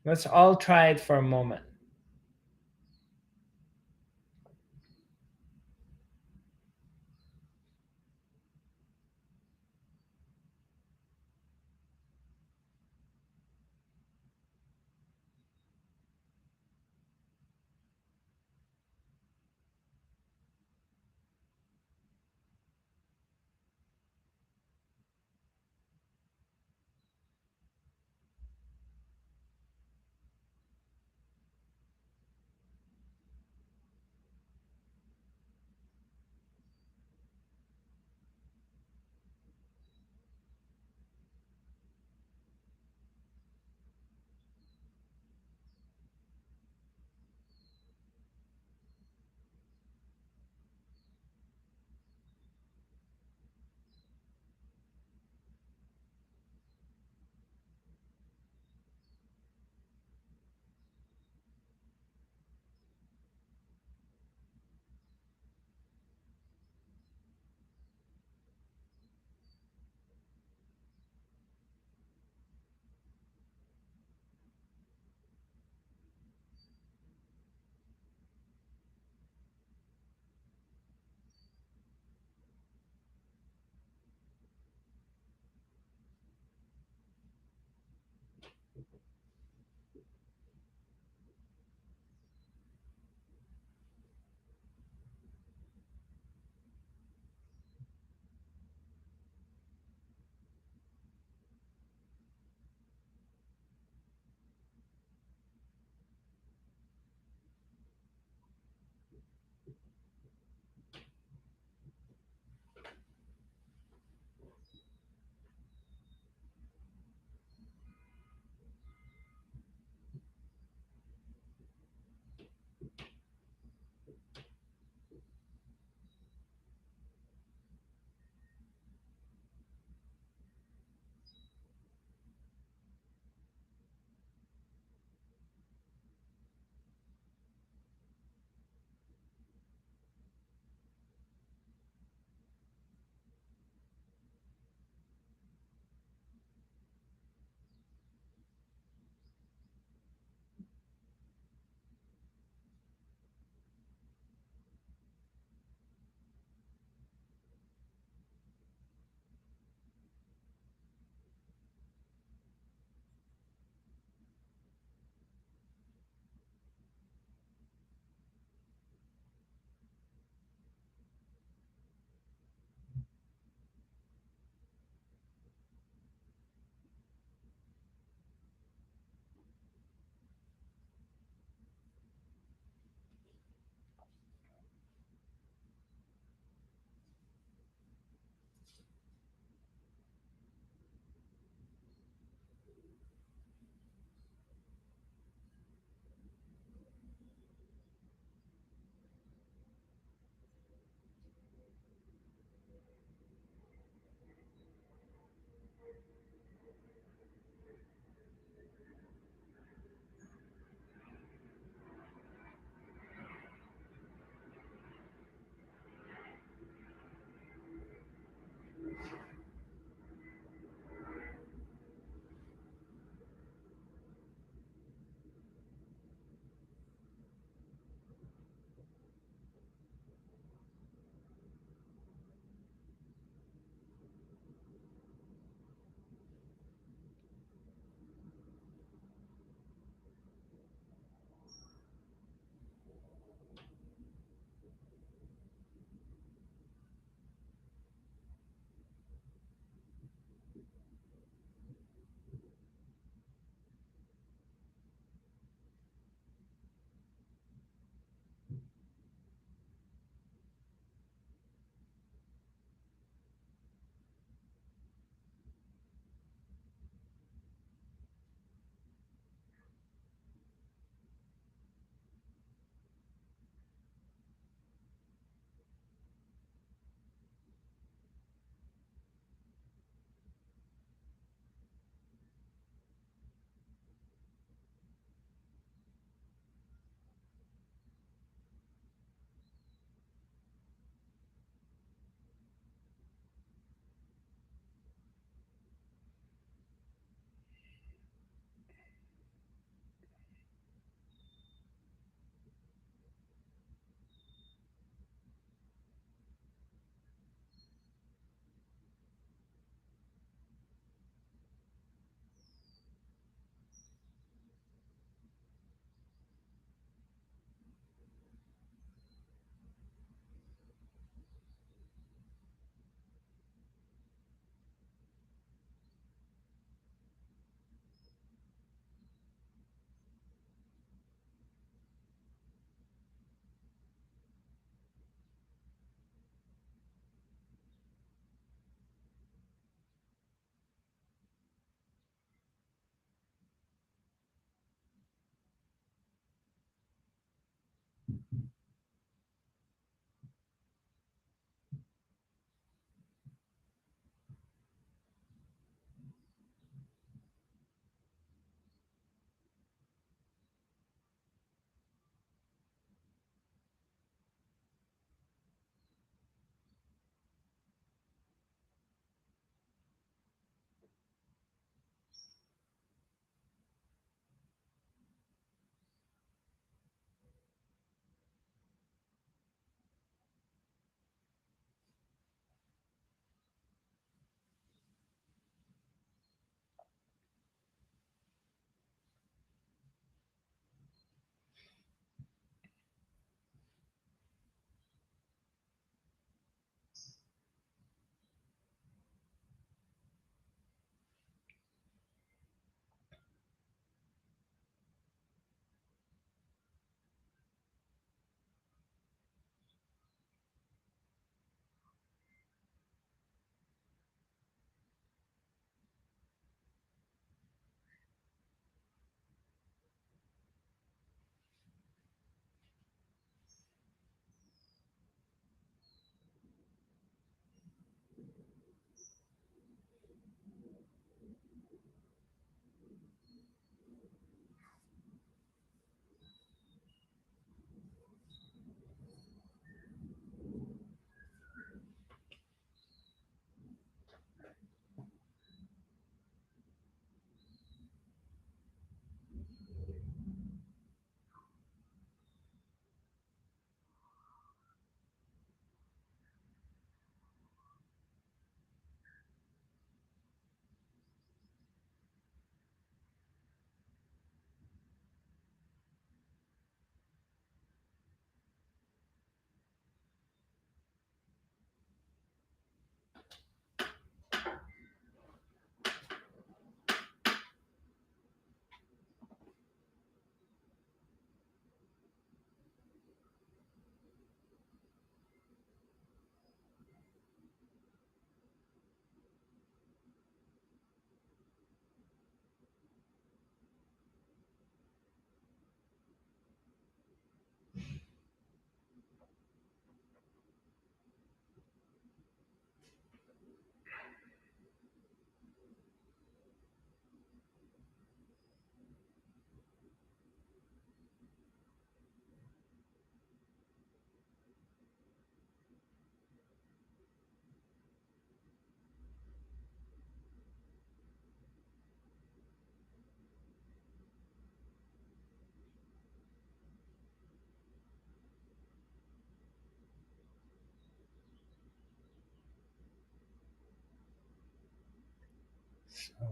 Let's all try it for a moment. So,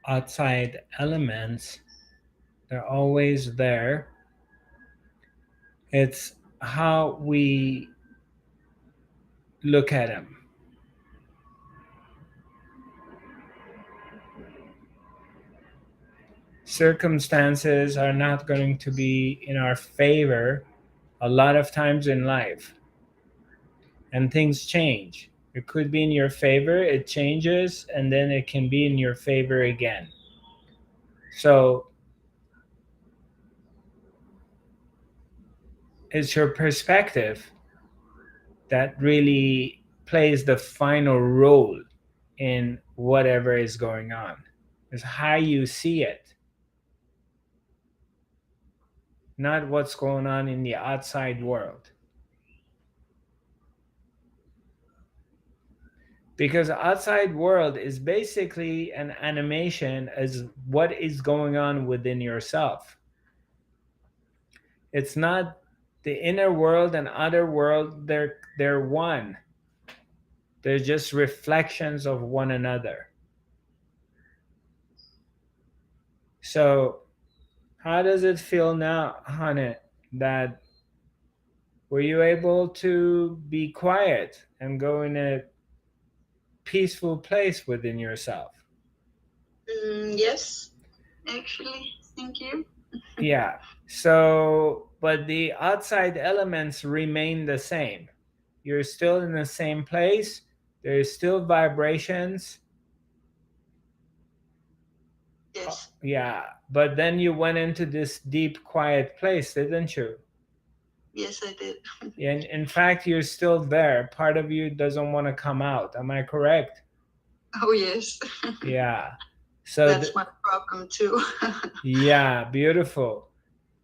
outside elements, they're always there. It's how we look at them. Circumstances are not going to be in our favor a lot of times in life, and things change. It could be in your favor, it changes, and then it can be in your favor again. So it's your perspective that really plays the final role in whatever is going on. It's how you see it, not what's going on in the outside world. Because the outside world is basically an animation as what is going on within yourself. It's not the inner world and outer world, they're one. They're just reflections of one another. So how does it feel now, honey, that were you able to be quiet and go in a peaceful place within yourself? Yes, actually, thank you. Yeah. So, but the outside elements remain the same. You're still in the same place. There's still vibrations. Yes, Yeah. But then you went into this deep, quiet place, didn't you? yes, I did. And in fact, you're still there. Part of you doesn't want to come out. Am I correct? Oh, yes. Yeah. So That's my problem too. yeah, beautiful.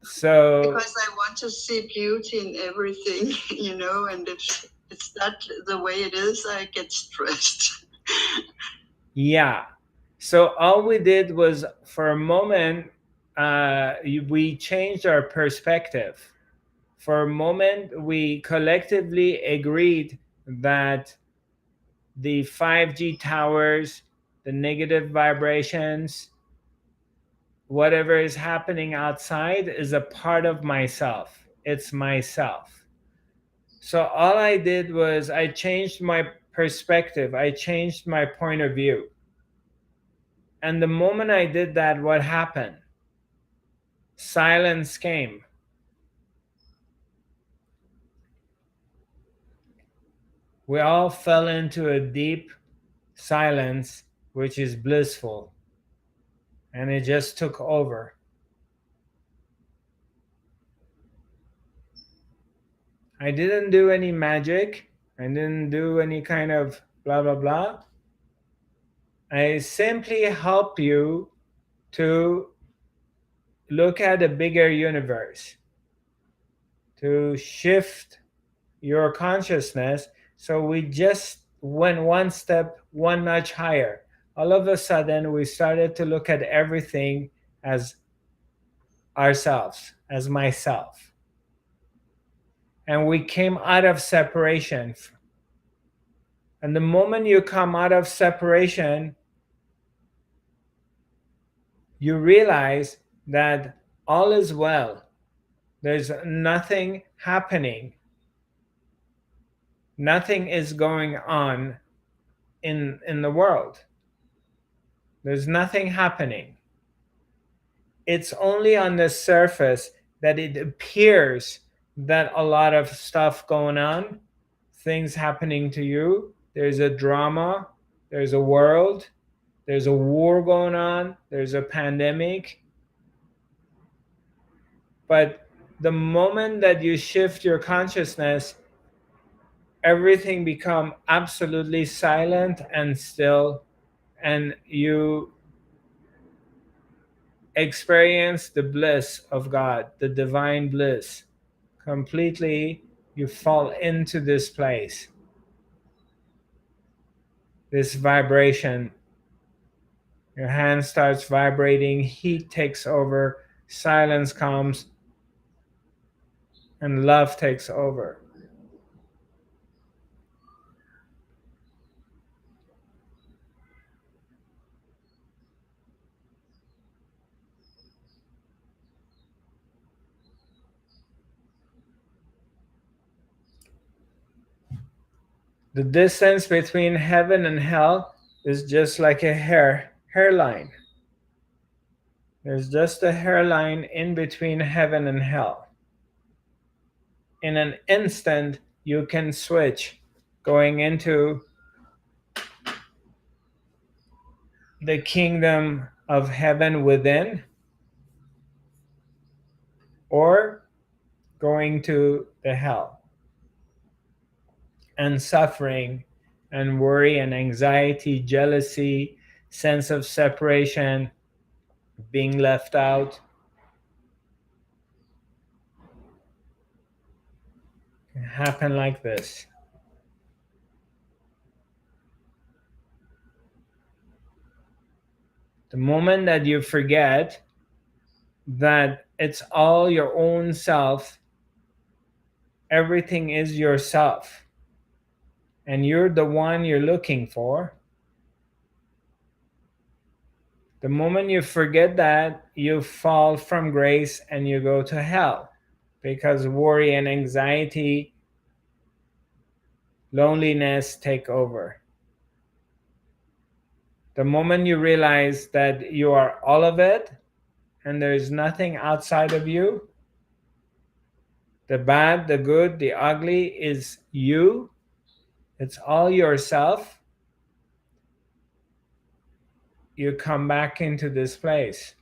So Because I want to see beauty in everything, and if it's not the way it is, I get stressed. yeah. So all we did was, for a moment, we changed our perspective. For a moment, we collectively agreed that the 5G towers, the negative vibrations, whatever is happening outside is a part of myself. It's myself. So all I did was I changed my perspective, I changed my point of view. And the moment I did that, what happened? Silence came. We all fell into a deep silence, which is blissful. And it just took over. I didn't do any magic. I didn't do any kind of blah, blah, blah. I simply help you to look at a bigger universe, to shift your consciousness. So we just went one step, one notch higher. All of a sudden, we started to look at everything as ourselves, as myself. And we came out of separation. And the moment you come out of separation, you realize that all is well. There's nothing happening. Nothing is going on in the world. There's nothing happening. It's only on the surface that it appears that a lot of stuff going on, things happening to you. There's a drama, there's a world, there's a war going on, there's a pandemic. But the moment that you shift your consciousness, everything become absolutely silent and still, and you experience the bliss of God, the divine bliss. Completely, you fall into this place, this vibration. Your hand starts vibrating, heat takes over, silence comes, and love takes over. The distance between heaven and hell is just like a hairline. There's just a hairline in between heaven and hell. In an instant, you can switch going into the kingdom of heaven within, or going to the hell, and suffering and worry and anxiety, jealousy, sense of separation, being left out can happen like this. The moment that you forget that it's all your own self, everything is yourself, and you're the one you're looking for, the moment you forget that, you fall from grace and you go to hell, because worry and anxiety, loneliness take over. The moment you realize that you are all of it and there is nothing outside of you, the bad, the good, the ugly is you, it's all yourself, you come back into this place.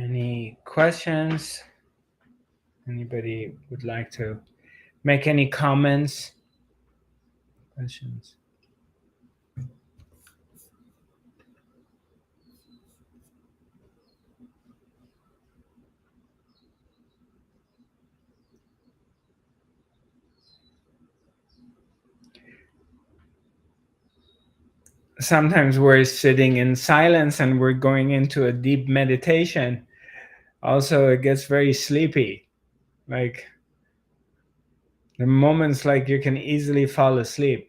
Any questions? Anybody would like to make any comments? Questions? Sometimes we're sitting in silence and we're going into a deep meditation. Also, it gets very sleepy. Like, the moments like you can easily fall asleep.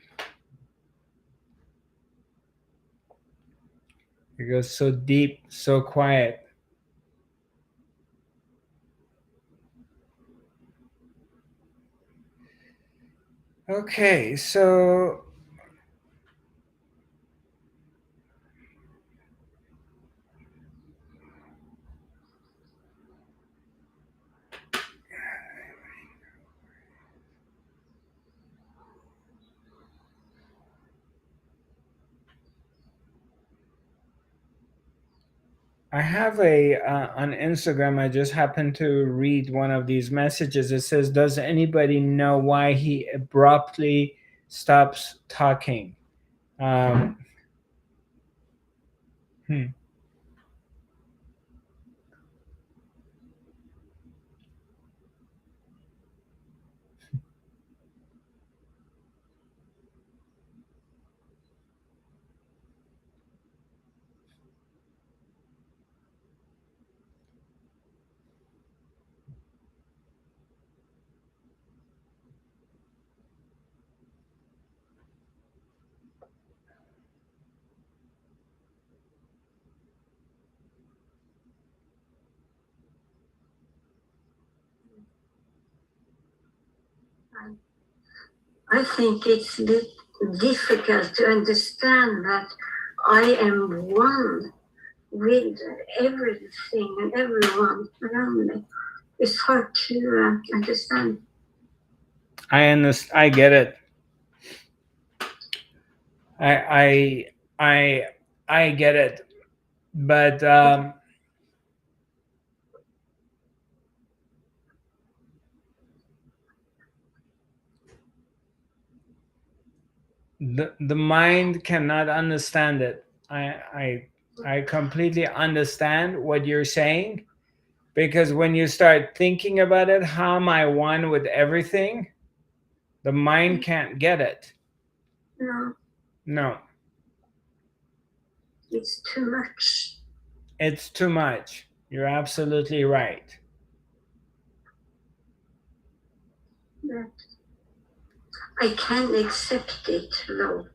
It goes so deep, so quiet. Okay, so I have on Instagram, I just happened to read one of these messages. It says, does anybody know why he abruptly stops talking? Um, hmm. I think it's a bit difficult to understand that I am one with everything and everyone around me. It's hard to understand. I get it. I get it. But the mind cannot understand it. I completely understand what you're saying, because when you start thinking about it, how am I one with everything? The mind can't get it. No, No, it's too much. it's too much. You're absolutely right. But I can accept it, though.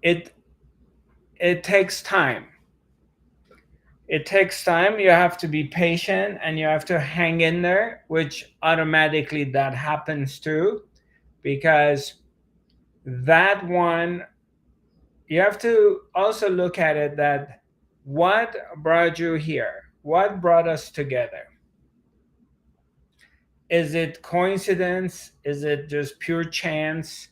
It it takes time. It takes time. You have to be patient and you have to hang in there, which automatically that happens too, because that one, you have to also look at it that what brought you here? What brought us together? Is it coincidence? Is it just pure chance?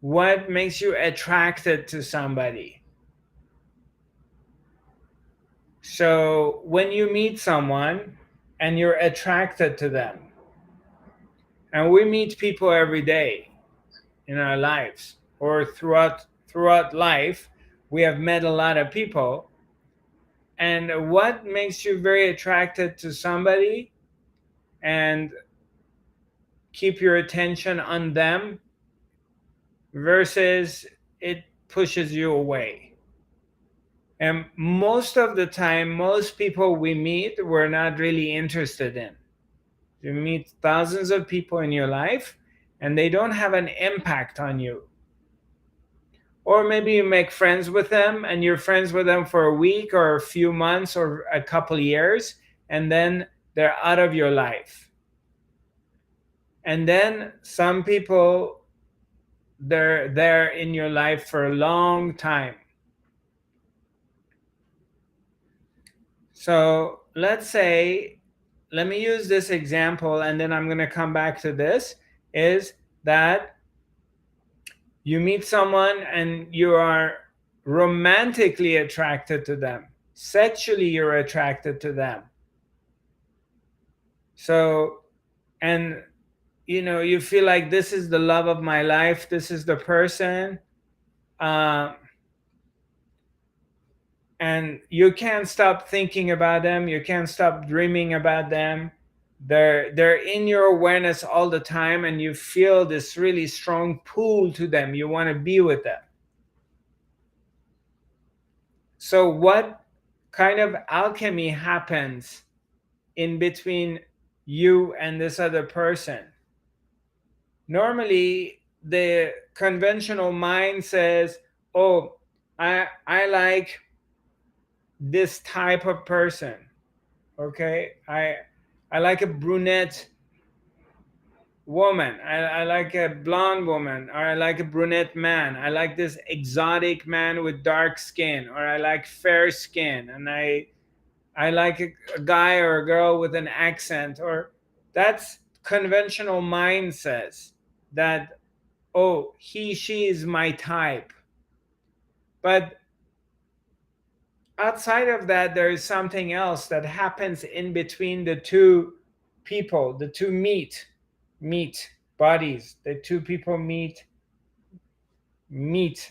What makes you attracted to somebody? So when you meet someone and you're attracted to them, and we meet people every day in our lives, or throughout life, we have met a lot of people. And what makes you very attracted to somebody and keep your attention on them versus it pushes you away? And most of the time, most people we meet, we're not really interested in. You meet thousands of people in your life and they don't have an impact on you. Or maybe you make friends with them and you're friends with them for a week or a few months or a couple years, and then they're out of your life. And then some people, they're there in your life for a long time. So let's say let me use this example, and then I'm going to come back to this, is that you meet someone and you are romantically attracted to them. Sexually, you're attracted to them. So, and you feel like this is the love of my life, this is the person, and you can't stop thinking about them, you can't stop dreaming about them. They're in your awareness all the time, and you feel this really strong pull to them. You want to be with them. So what kind of alchemy happens in between you and this other person? Normally, the conventional mind says, oh, I like this type of person. Okay, I like a brunette woman. I like a blonde woman, or I like a brunette man. I like this exotic man with dark skin, or I like fair skin, and I like a guy or a girl with an accent. Or that's conventional mind says that, oh, he, she is my type. But outside of that, there is something else that happens in between the two people, the two meet bodies. The two people meet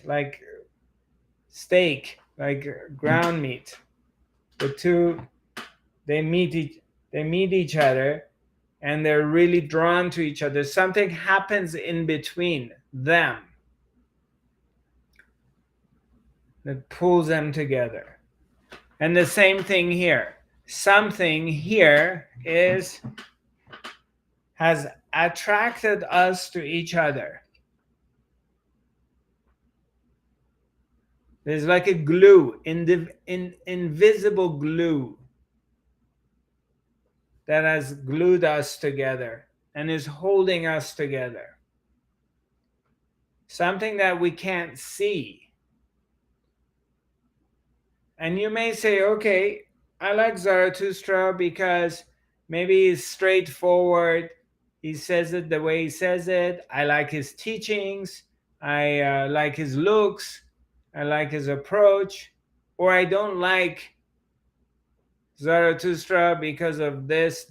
like steak, like ground meat. The two, they meet each other, and they're really drawn to each other. Something happens in between them that pulls them together. And the same thing here. Something here has attracted us to each other. There's like a glue, invisible glue that has glued us together and is holding us together. Something that we can't see. And you may say, okay, I like Zarathustra because maybe he's straightforward. He says it the way he says it. I like his teachings. I like his looks. I like his approach. Or I don't like Zarathustra because of this.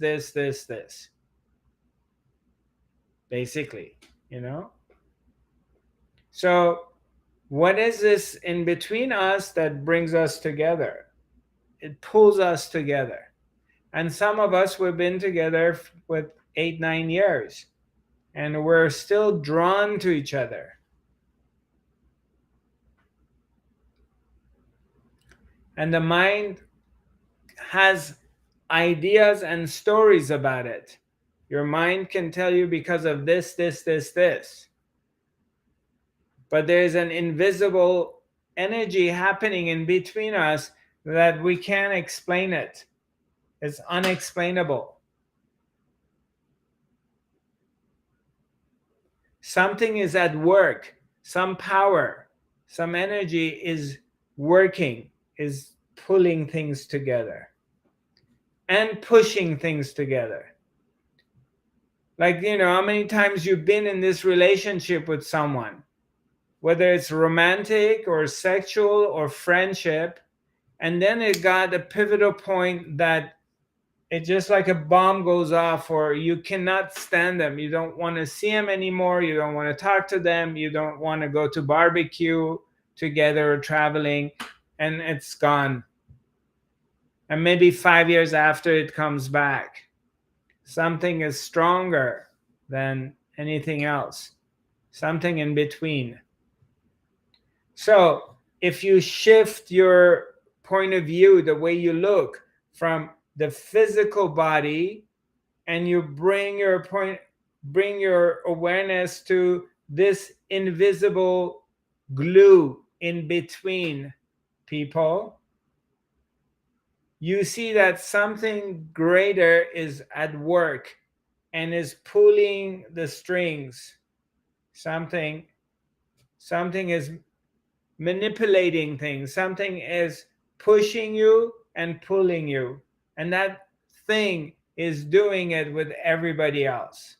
Basically, So what is this in between us that brings us together? It pulls us together. And some of us, we've been together with 8-9 years, and we're still drawn to each other. And the mind has ideas and stories about it. Your mind can tell you because of this. But there's an invisible energy happening in between us that we can't explain it. It's unexplainable. Something is at work, some power, some energy is working, is pulling things together and pushing things together. Like, how many times you've been in this relationship with someone, whether it's romantic or sexual or friendship, and then it got a pivotal point that it's just like a bomb goes off, or you cannot stand them. You don't want to see them anymore. You don't want to talk to them. You don't want to go to barbecue together or traveling, and it's gone. And maybe 5 years after, it comes back. Something is stronger than anything else. Something in between. So if you shift your point of view, the way you look from the physical body, and you bring your awareness to this invisible glue in between people, you see that something greater is at work and is pulling the strings. Something is manipulating things. Something is pushing you and pulling you. And that thing is doing it with everybody else.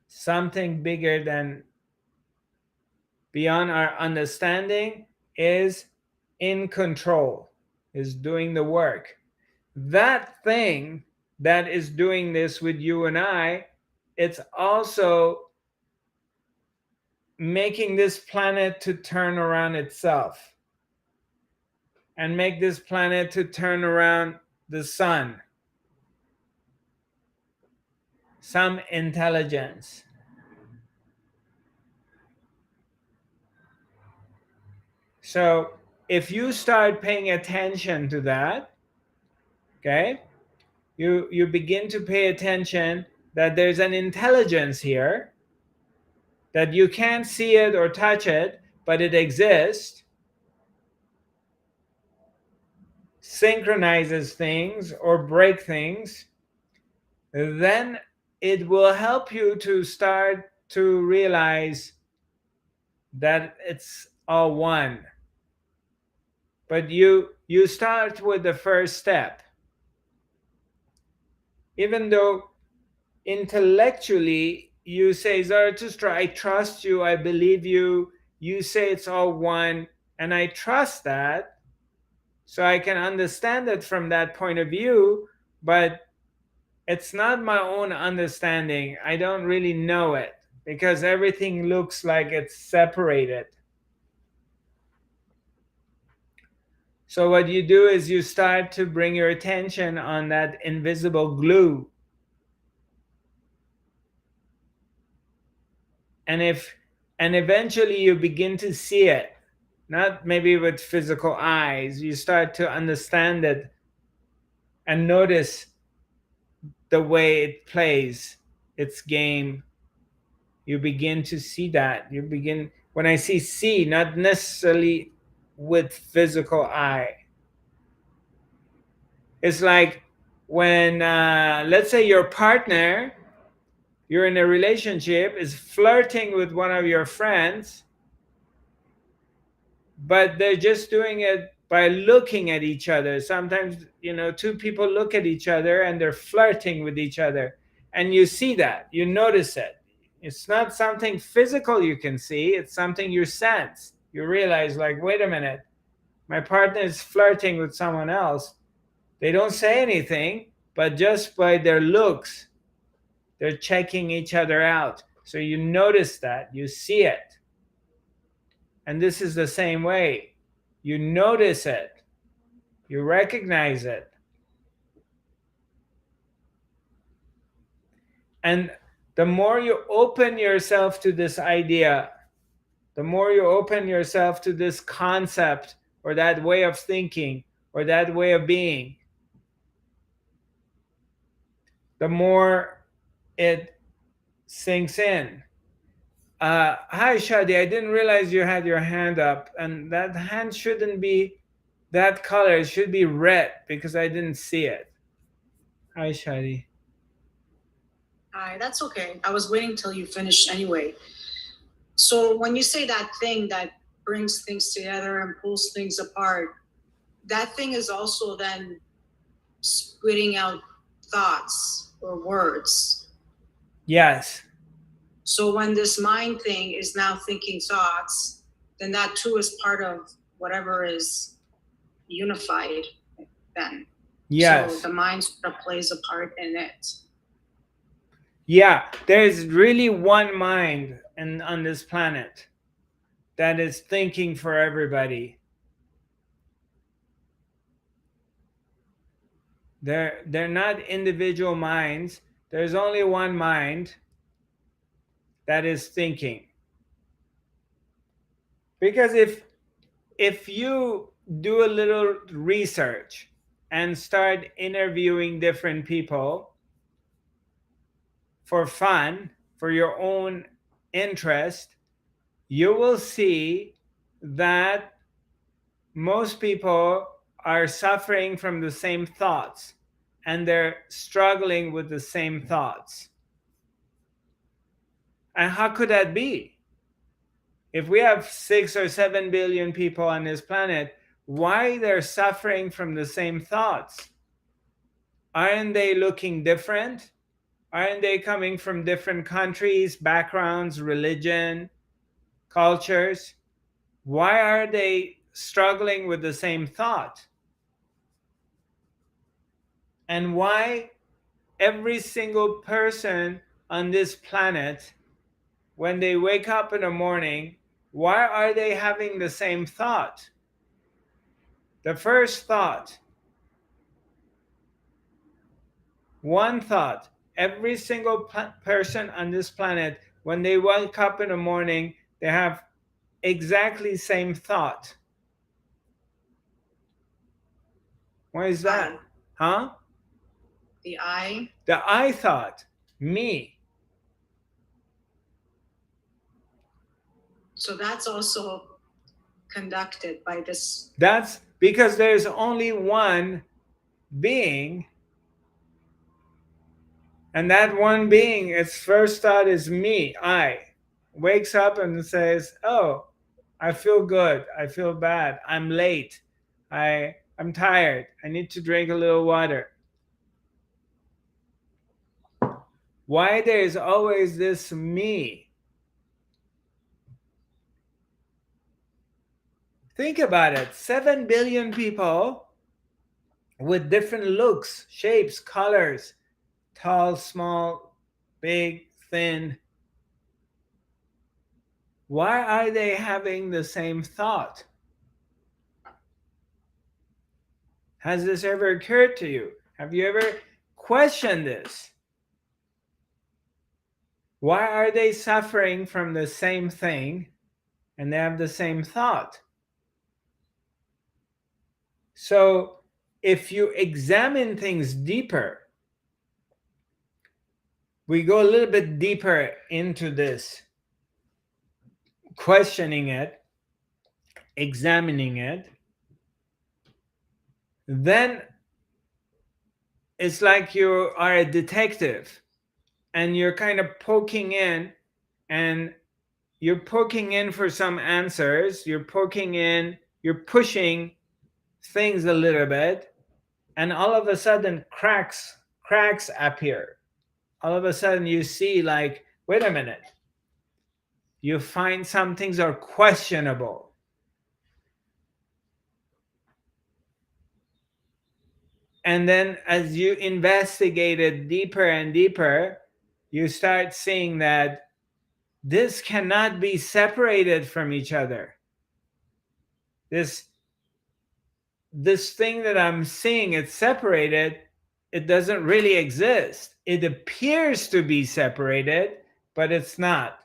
Something bigger than beyond our understanding is in control, is doing the work. That thing that is doing this with you and I, it's also making this planet to turn around itself and make this planet to turn around the sun. Some intelligence. So if you start paying attention to that, okay, you begin to pay attention that there's an intelligence here, that you can't see it or touch it, but it exists, synchronizes things or break things, then it will help you to start to realize that it's all one. But you start with the first step. Even though intellectually you say, Zarathustra, I trust you, I believe you, you say it's all one, and I trust that, so I can understand it from that point of view, but it's not my own understanding. I don't really know it because everything looks like it's separated. So what you do is you start to bring your attention on that invisible glue. And eventually you begin to see it, not maybe with physical eyes. You start to understand it and notice the way it plays its game. You begin to see that. You begin, when I see, not necessarily with physical eye. It's like when, let's say your partner, you're in a relationship, is flirting with one of your friends, but they're just doing it by looking at each other. Sometimes, two people look at each other and they're flirting with each other. And you see that, you notice it. It's not something physical you can see, it's something you sense. You realize, like, wait a minute, my partner is flirting with someone else. They don't say anything, but just by their looks, they're checking each other out. So you notice that, you see it. And this is the same way. You notice it, you recognize it. And the more you open yourself to this idea, the more you open yourself to this concept or that way of thinking or that way of being, the more it sinks in. Hi, Shadi, I didn't realize you had your hand up, and that hand shouldn't be that color. It should be red because I didn't see it. Hi, Shadi. Hi, that's okay. I was waiting till you finished anyway. So when you say that thing that brings things together and pulls things apart, that thing is also then spitting out thoughts or words. Yes. So when this mind thing is now thinking thoughts, then that too is part of whatever is unified then. Yes. So the mind sort of plays a part in it. Yeah, there's really one mind on this planet that is thinking for everybody. They're not individual minds. There's only one mind that is thinking. Because if you do a little research and start interviewing different people for fun, for your own interest, you will see that most people are suffering from the same thoughts and they're struggling with the same thoughts. And how could that be? If we have 6 or 7 billion people on this planet, why they're suffering from the same thoughts. Aren't they looking different? Aren't they coming from different countries, backgrounds, religion, cultures? Why are they struggling with the same thought? And why every single person on this planet, when they wake up in the morning, why are they having the same thought? The first thought, one thought, every single person on this planet, when they wake up in the morning, they have exactly same thought. Why is that? Huh? The I. The I thought, me. So that's also conducted by this. That's because there's only one being, and that one being, its first thought is me, I. Wakes up and says, oh, I feel good, I feel bad, I'm late, I'm tired, I need to drink a little water. Why there's always this me? Think about it. 7 billion people with different looks, shapes, colors, tall, small, big, thin. Why are they having the same thought? Has this ever occurred to you? Have you ever questioned this? Why are they suffering from the same thing and they have the same thought? So, if you examine things deeper, we go a little bit deeper into this, questioning it, examining it, then it's like you are a detective and you're kind of poking in, and you're poking in for some answers, you're poking in, you're pushing things a little bit, and all of a sudden cracks appear. All of a sudden you see, like, wait a minute, you find some things are questionable. And then as you investigate it deeper and deeper, you start seeing that this cannot be separated from each other. This thing that I'm seeing, it's separated, it doesn't really exist. It appears to be separated, but it's not.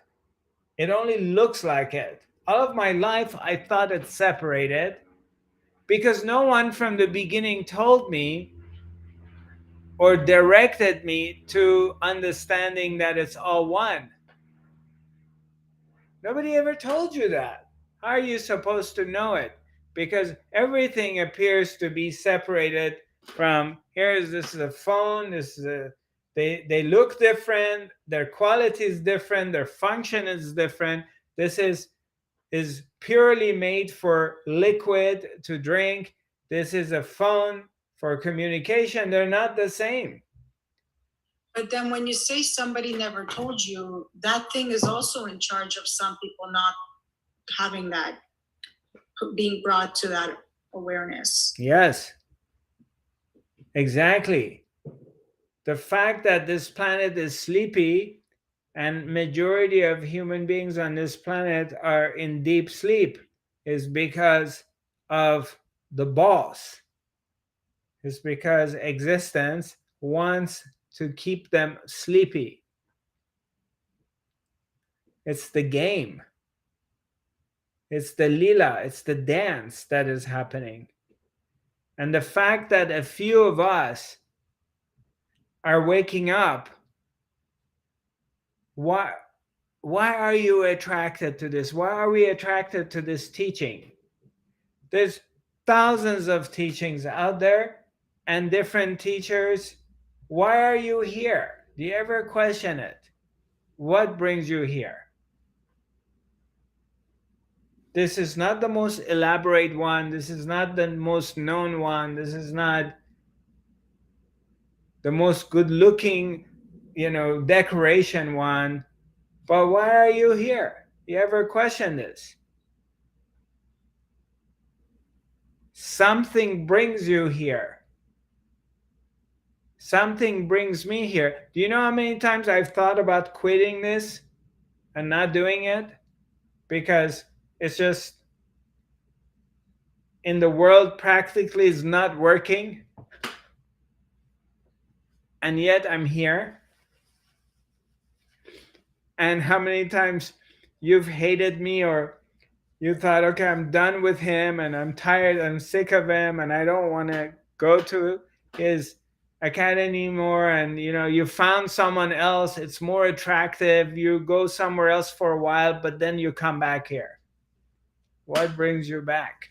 It only looks like it. All of my life, I thought it's separated because no one from the beginning told me or directed me to understanding that it's all one. Nobody ever told you that. How are you supposed to know it? Because everything appears to be separated from, this is a phone, this is they look different, their quality is different, their function is different. This is purely made for liquid to drink. This is a phone for communication. They're not the same. But then when you say somebody never told you, that thing is also in charge of some people not having that, being brought to that awareness. Yes, exactly. The fact that this planet is sleepy and majority of human beings on this planet are in deep sleep is because of the boss. It's because existence wants to keep them sleepy. It's the game. It's the lila, it's the dance that is happening. And the fact that a few of us are waking up, why are you attracted to this? Why are we attracted to this teaching? There's thousands of teachings out there and different teachers. Why are you here? Do you ever question it? What brings you here? This is not the most elaborate one. This is not the most known one. This is not the most good looking, decoration one. But why are you here? You ever question this? Something brings you here. Something brings me here. Do you know how many times I've thought about quitting this and not doing it? Because it's just in the world practically is not working. And yet I'm here. And how many times you've hated me, or you thought, okay, I'm done with him and I'm tired, I'm sick of him and I don't want to go to his academy anymore, and you found someone else, it's more attractive, you go somewhere else for a while, but then you come back here. What brings you back?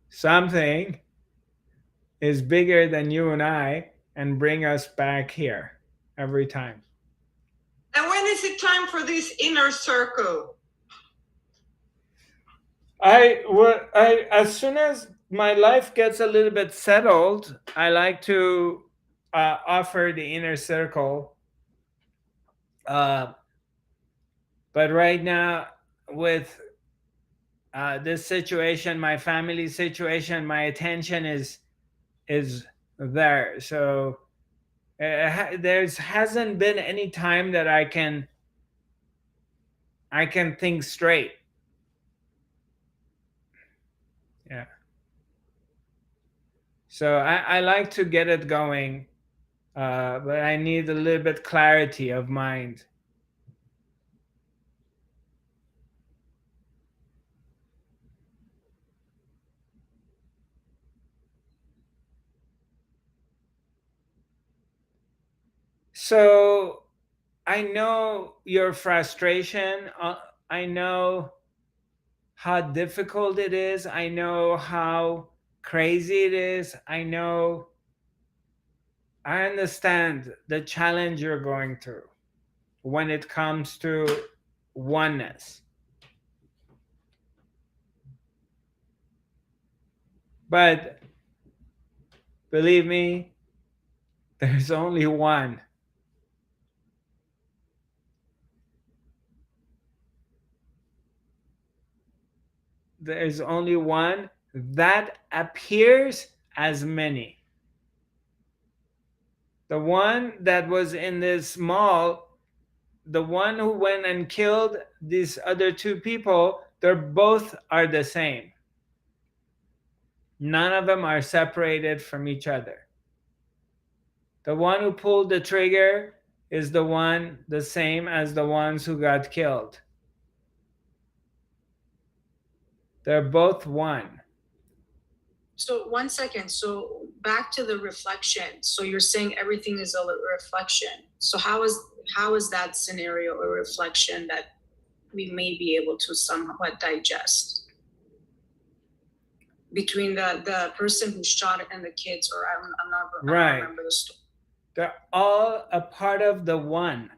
Something is bigger than you and I and bring us back here every time. And when is it time for this inner circle? As soon as my life gets a little bit settled, I like to offer the inner circle. But right now, with this situation, my family situation, my attention is there. So there hasn't been any time that I can think straight. Yeah. So I like to get it going, but I need a little bit clarity of mind. So I know your frustration. I know how difficult it is. I know how crazy it is. I understand the challenge you're going through when it comes to oneness. But believe me, there's only one. There's only one that appears as many. The one that was in this mall, the one who went and killed these other two people, they're both are the same. None of them are separated from each other. The one who pulled the trigger is the same as the ones who got killed. They're both one. So 1 second. So back to the reflection. So you're saying everything is a reflection. So how is that scenario a reflection that we may be able to somewhat digest? Between the person who shot it and the kids, or I don't remember the story. They're all a part of the one.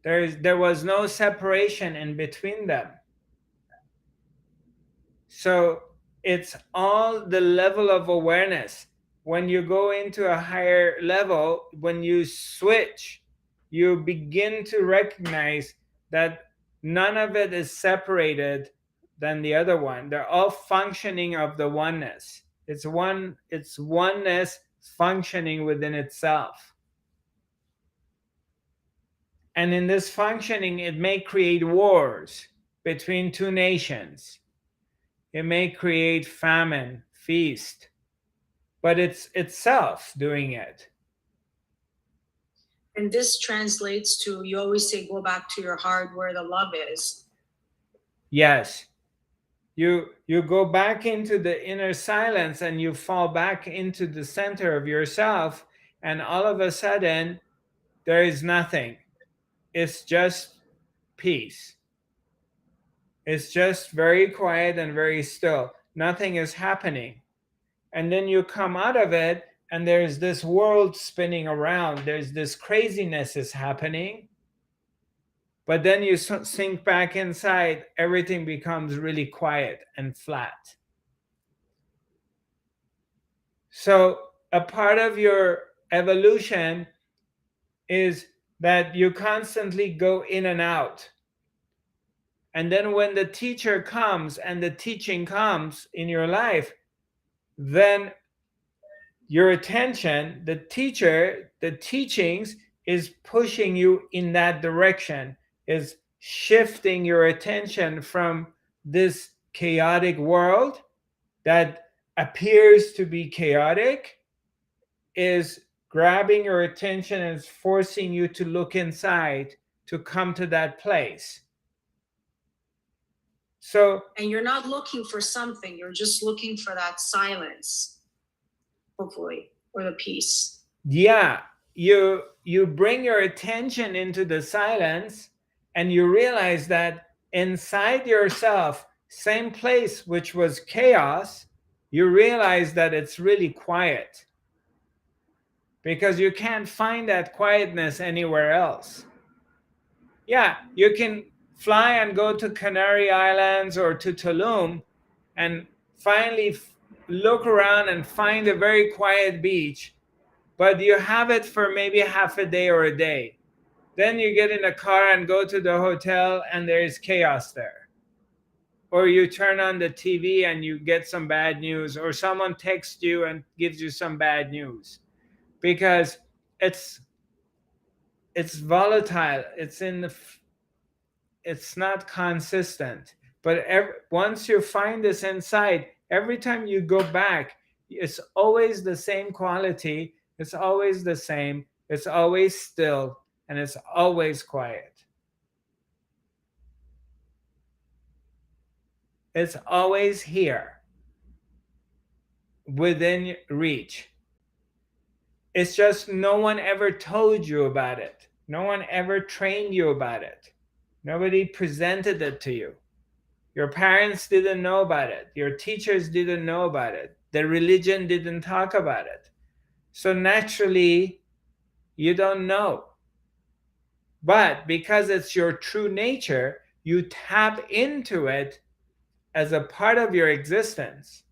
There was no separation in between them. So it's all the level of awareness. When you go into a higher level, when you switch, you begin to recognize that none of it is separated than the other one. They're all functioning of the oneness. It's oneness functioning within itself. And in this functioning, it may create wars between two nations. It may create famine, feast, but it's itself doing it. And this translates to, you always say, go back to your heart where the love is. Yes. You go back into the inner silence and you fall back into the center of yourself, and all of a sudden there is nothing. It's just peace. It's just very quiet and very still. Nothing is happening. And then you come out of it and there's this world spinning around. There's this craziness is happening. But then you sink back inside, everything becomes really quiet and flat. So a part of your evolution is that you constantly go in and out. And then when the teacher comes and the teaching comes in your life, then your attention, the teacher, the teachings is pushing you in that direction, is shifting your attention from this chaotic world that appears to be chaotic, is grabbing your attention and is forcing you to look inside to come to that place. So, and you're not looking for something, you're just looking for that silence, hopefully, or the peace. yeah, you bring your attention into the silence and you realize that inside yourself, same place which was chaos, you realize that it's really quiet, because you can't find that quietness anywhere else. Yeah, you can fly and go to Canary Islands or to Tulum and finally look around and find a very quiet beach, but you have it for maybe half a day or a day. Then you get in a car and go to the hotel and there is chaos there. Or you turn on the TV and you get some bad news, or someone texts you and gives you some bad news, because it's volatile. It's not consistent. But once you find this inside, every time you go back, it's always the same quality. It's always the same. It's always still, and it's always quiet. It's always here, within reach. It's just no one ever told you about it. No one ever trained you about it. Nobody presented it to you. Your parents didn't know about it. Your teachers didn't know about it. The religion didn't talk about it. So naturally, you don't know. But because it's your true nature, you tap into it as a part of your existence.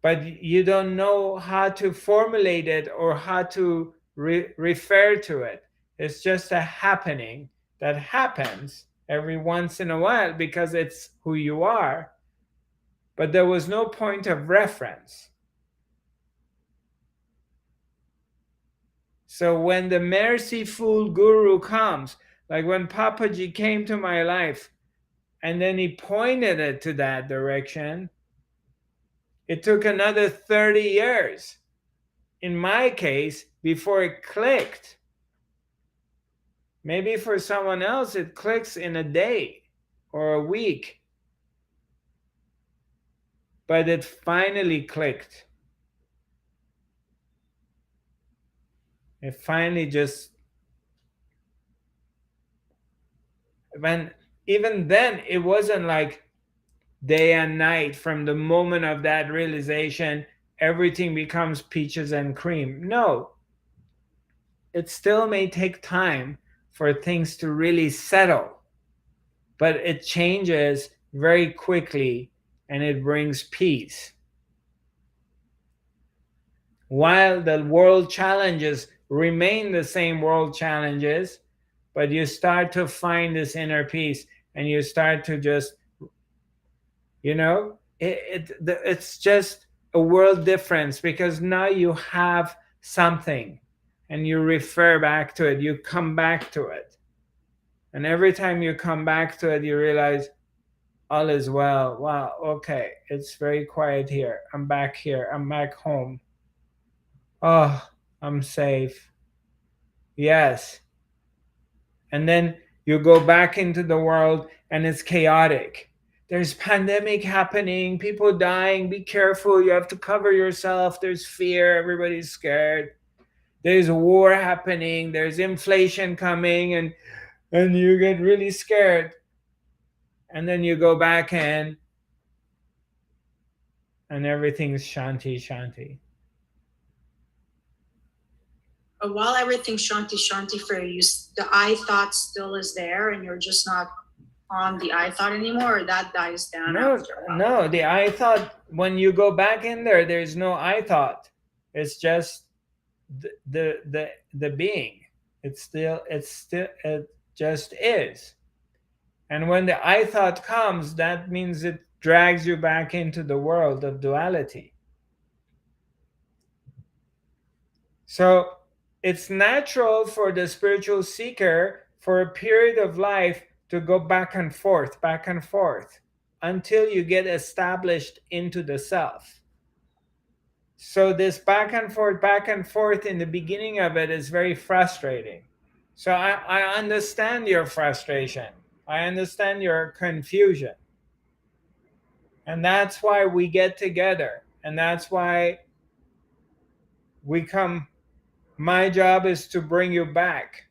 But you don't know how to formulate it or how to refer to it. It's just a happening that happens every once in a while because it's who you are. But there was no point of reference. So when the merciful guru comes, like when Papaji came to my life and then he pointed it to that direction, it took another 30 years, in my case, before it clicked. Maybe for someone else, it clicks in a day or a week. But it finally clicked. It finally just, even then, it wasn't like day and night. From the moment of that realization, everything becomes peaches and cream. No, it still may take time for things to really settle, but it changes very quickly and it brings peace. While the world challenges remain the same world challenges, but you start to find this inner peace and you start to just, it's just a world difference, because now you have something and you refer back to it, you come back to it. And every time you come back to it, you realize all is well. Wow, okay, it's very quiet here. I'm back here. I'm back home. Oh, I'm safe. Yes. And then you go back into the world and it's chaotic. There's pandemic happening, people dying, be careful, you have to cover yourself. There's fear, everybody's scared. There's a war happening, there's inflation coming, and you get really scared. And then you go back in and everything's shanti, shanti. while everything's shanti shanti for you, the I thought still is there, and you're just not on the I thought anymore, or that dies down after a while? No, the I thought, when you go back in there, there's no I thought. It's just the being. It just is. And when the I thought comes, that means it drags you back into the world of duality. So it's natural for the spiritual seeker for a period of life to go back and forth, until you get established into the self. So this back and forth in the beginning of it is very frustrating. So I understand your frustration. I understand your confusion. And that's why we get together. And that's why we come. My job is to bring you back.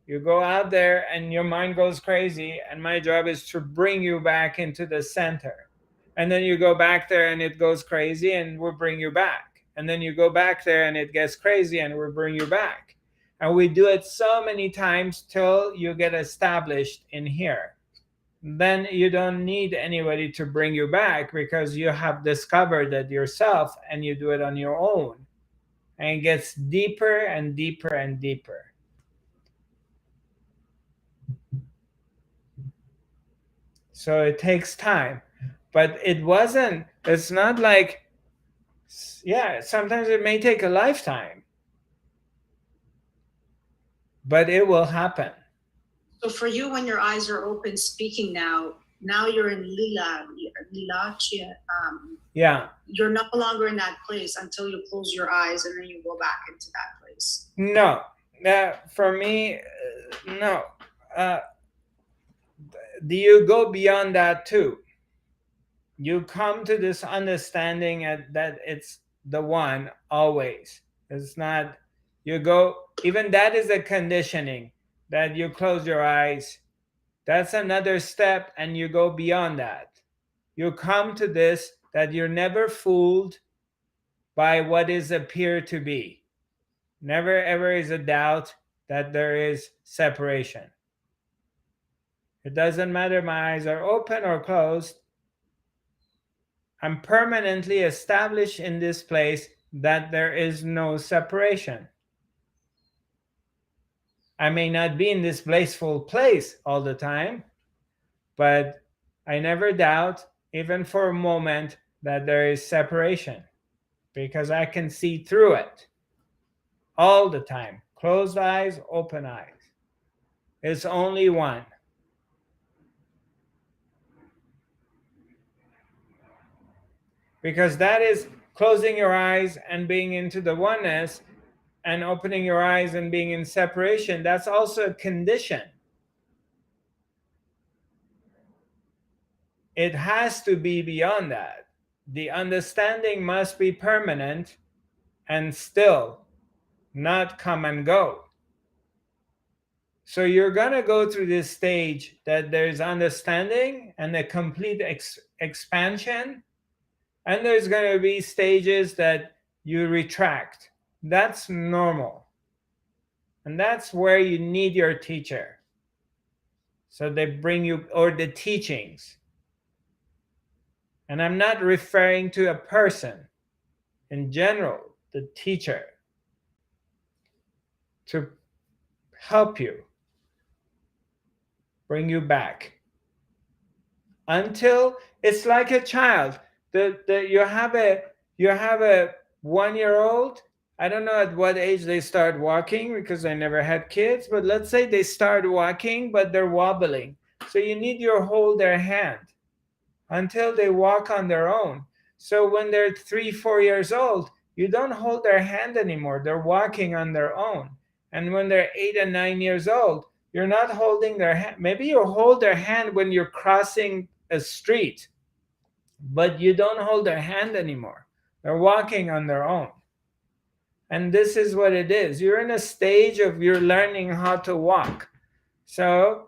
You go out there and your mind goes crazy, and my job is to bring you back into the center. And then you go back there and it goes crazy, and we'll bring you back. And then you go back there and it gets crazy, and we'll bring you back. And we do it so many times till you get established in here. Then you don't need anybody to bring you back, because you have discovered that yourself, and you do it on your own. And it gets deeper and deeper and deeper. So it takes time. But it's not like, sometimes it may take a lifetime. But it will happen. So for you, when your eyes are open, speaking now you're in Lila, yeah. You're no longer in that place until you close your eyes, and then you go back into that place. No, for me, no. Do you go beyond that too? You come to this understanding that it's the one always. It's not, you go, even that is a conditioning, that you close your eyes. That's another step, and you go beyond that. You come to this, that you're never fooled by what is appear to be. Never ever is a doubt that there is separation. It doesn't matter my eyes are open or closed. I'm permanently established in this place that there is no separation. I may not be in this blissful place all the time, but I never doubt, even for a moment, that there is separation, because I can see through it all the time. Closed eyes, open eyes. It's only one. Because that is closing your eyes and being into the oneness, and opening your eyes and being in separation. That's also a condition. It has to be beyond that. The understanding must be permanent and still, not come and go. So you're going to go through this stage that there's understanding and a complete expansion, and there's going to be stages that you retract. That's normal. And that's where you need your teacher. So they bring you, or the teachings. And I'm not referring to a person. In general, the teacher. To help you. Bring you back. Until it's like a child. You have a 1-year-old. I don't know at what age they start walking, because I never had kids, but let's say they start walking, but they're wobbling. So you need to hold their hand until they walk on their own. So when they're 3-4 years old, you don't hold their hand anymore. They're walking on their own. And when they're 8 and 9 years old, you're not holding their hand. Maybe you hold their hand when you're crossing a street, but you don't hold their hand anymore. They're walking on their own. And this is what it is. You're in a stage of you're learning how to walk. So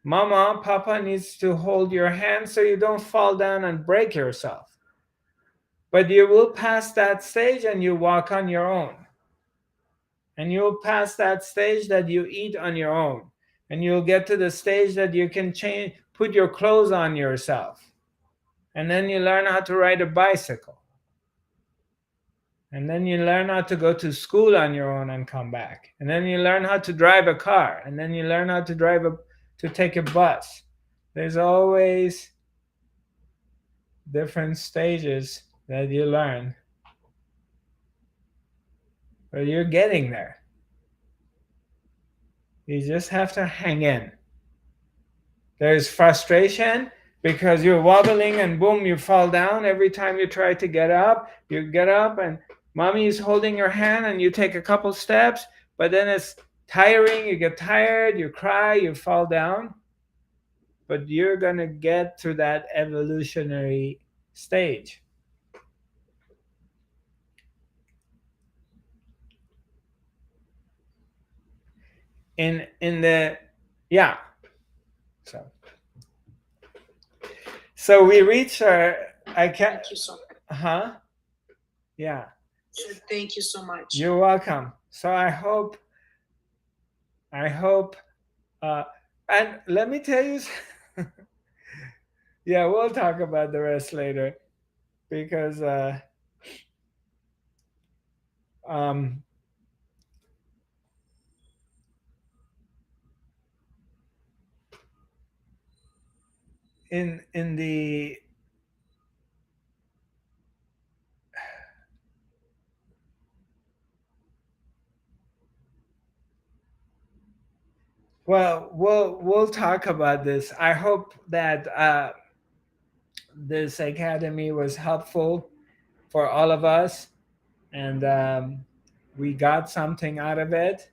Mama, Papa needs to hold your hand so you don't fall down and break yourself. But you will pass that stage and you walk on your own. And you'll pass that stage that you eat on your own. And you'll get to the stage that you can put your clothes on yourself. And then you learn how to ride a bicycle. And then you learn how to go to school on your own and come back. And then you learn how to drive a car. And then you learn how to take a bus. There's always different stages that you learn. But you're getting there. You just have to hang in. There's frustration because you're wobbling and boom, you fall down. Every time you try to get up, you get up and mommy is holding your hand and you take a couple steps, but then it's tiring, you get tired, you cry, you fall down. But you're going to get through that evolutionary stage. In the, yeah. So we reach our, Thank you so much. Yeah. So thank you so much. You're welcome. So I hope, and let me tell you, yeah, we'll talk about the rest later, because in the well, we'll talk about this. I hope that this academy was helpful for all of us, and we got something out of it.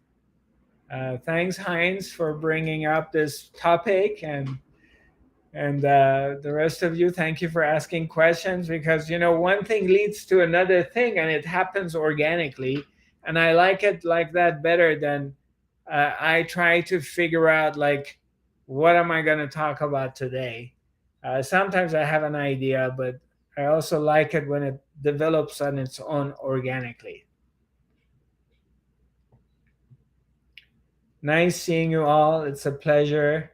Thanks, Heinz, for bringing up this topic, and the rest of you, thank you for asking questions, because one thing leads to another thing, and it happens organically, and I like it like that better than I try to figure out, like, what am I going to talk about today. Sometimes I have an idea, but I also like it when it develops on its own organically. Nice seeing you all. It's a pleasure.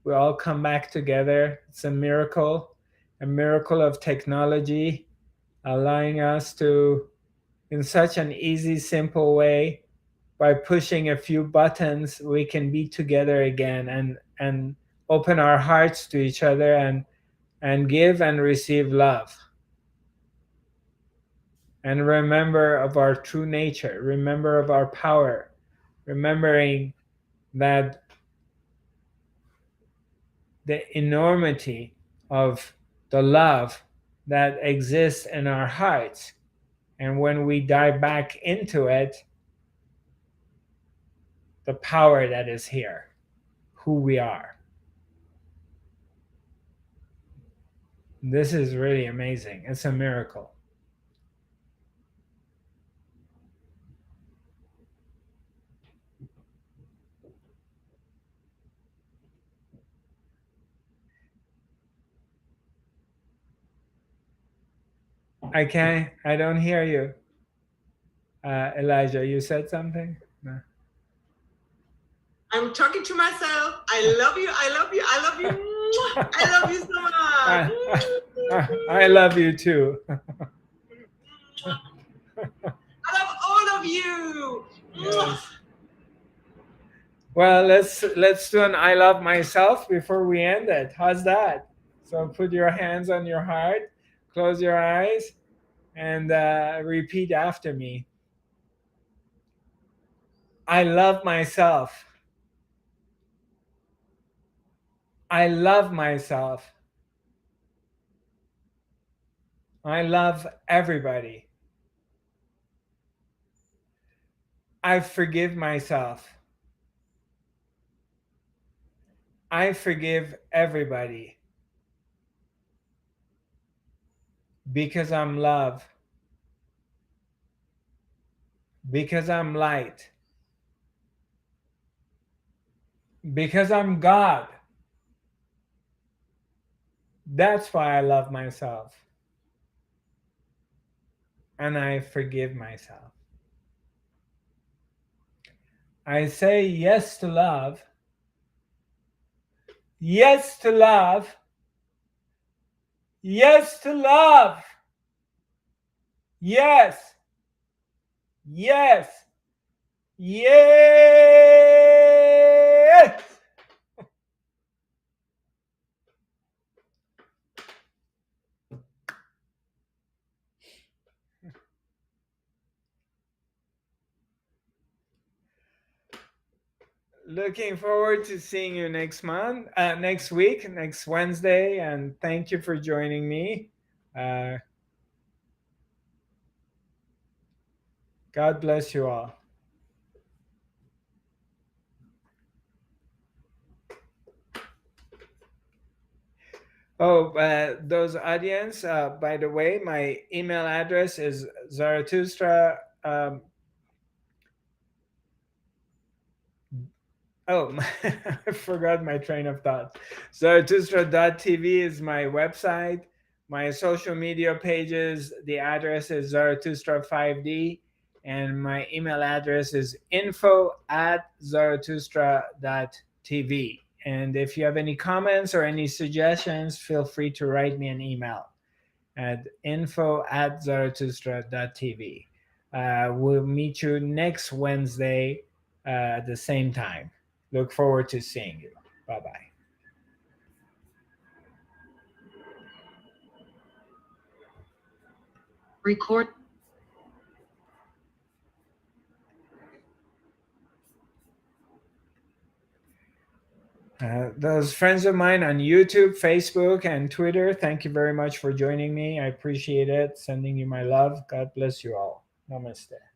We all come back together. It's a miracle of technology, allowing us to, in such an easy, simple way, by pushing a few buttons, we can be together again and open our hearts to each other and give and receive love. And remember of our true nature, remember of our power, remembering that the enormity of the love that exists in our hearts. And when we dive back into it, the power that is here, who we are. This is really amazing. It's a miracle. I don't hear you. Elijah, you said something? No. I'm talking to myself. I love you. I love you. I love you. I love you so much. I love you too. I love all of you. Yes. Well, let's do an I love myself before we end it. How's that? So put your hands on your heart, close your eyes, and repeat after me. I love myself. I love myself. I love everybody. I forgive myself. I forgive everybody. Because I'm love. Because I'm light. Because I'm God. That's why I love myself. And I forgive myself. I say yes to love. Yes to love. Yes to love. Yes. Yes. Yes. Looking forward to seeing you next month, next week, next Wednesday, and thank you for joining me. God bless you all. Oh, those audience, by the way, my email address is Zarathustra. Oh, I forgot my train of thought. Zarathustra.tv is my website. My social media pages, the address is Zarathustra5D, and my email address is info@zarathustra.tv. And if you have any comments or any suggestions, feel free to write me an email at info@zarathustra.tv. We'll meet you next Wednesday at the same time. Look forward to seeing you. Bye-bye. Record. Those friends of mine on YouTube, Facebook, and Twitter, thank you very much for joining me. I appreciate it. Sending you my love. God bless you all. Namaste.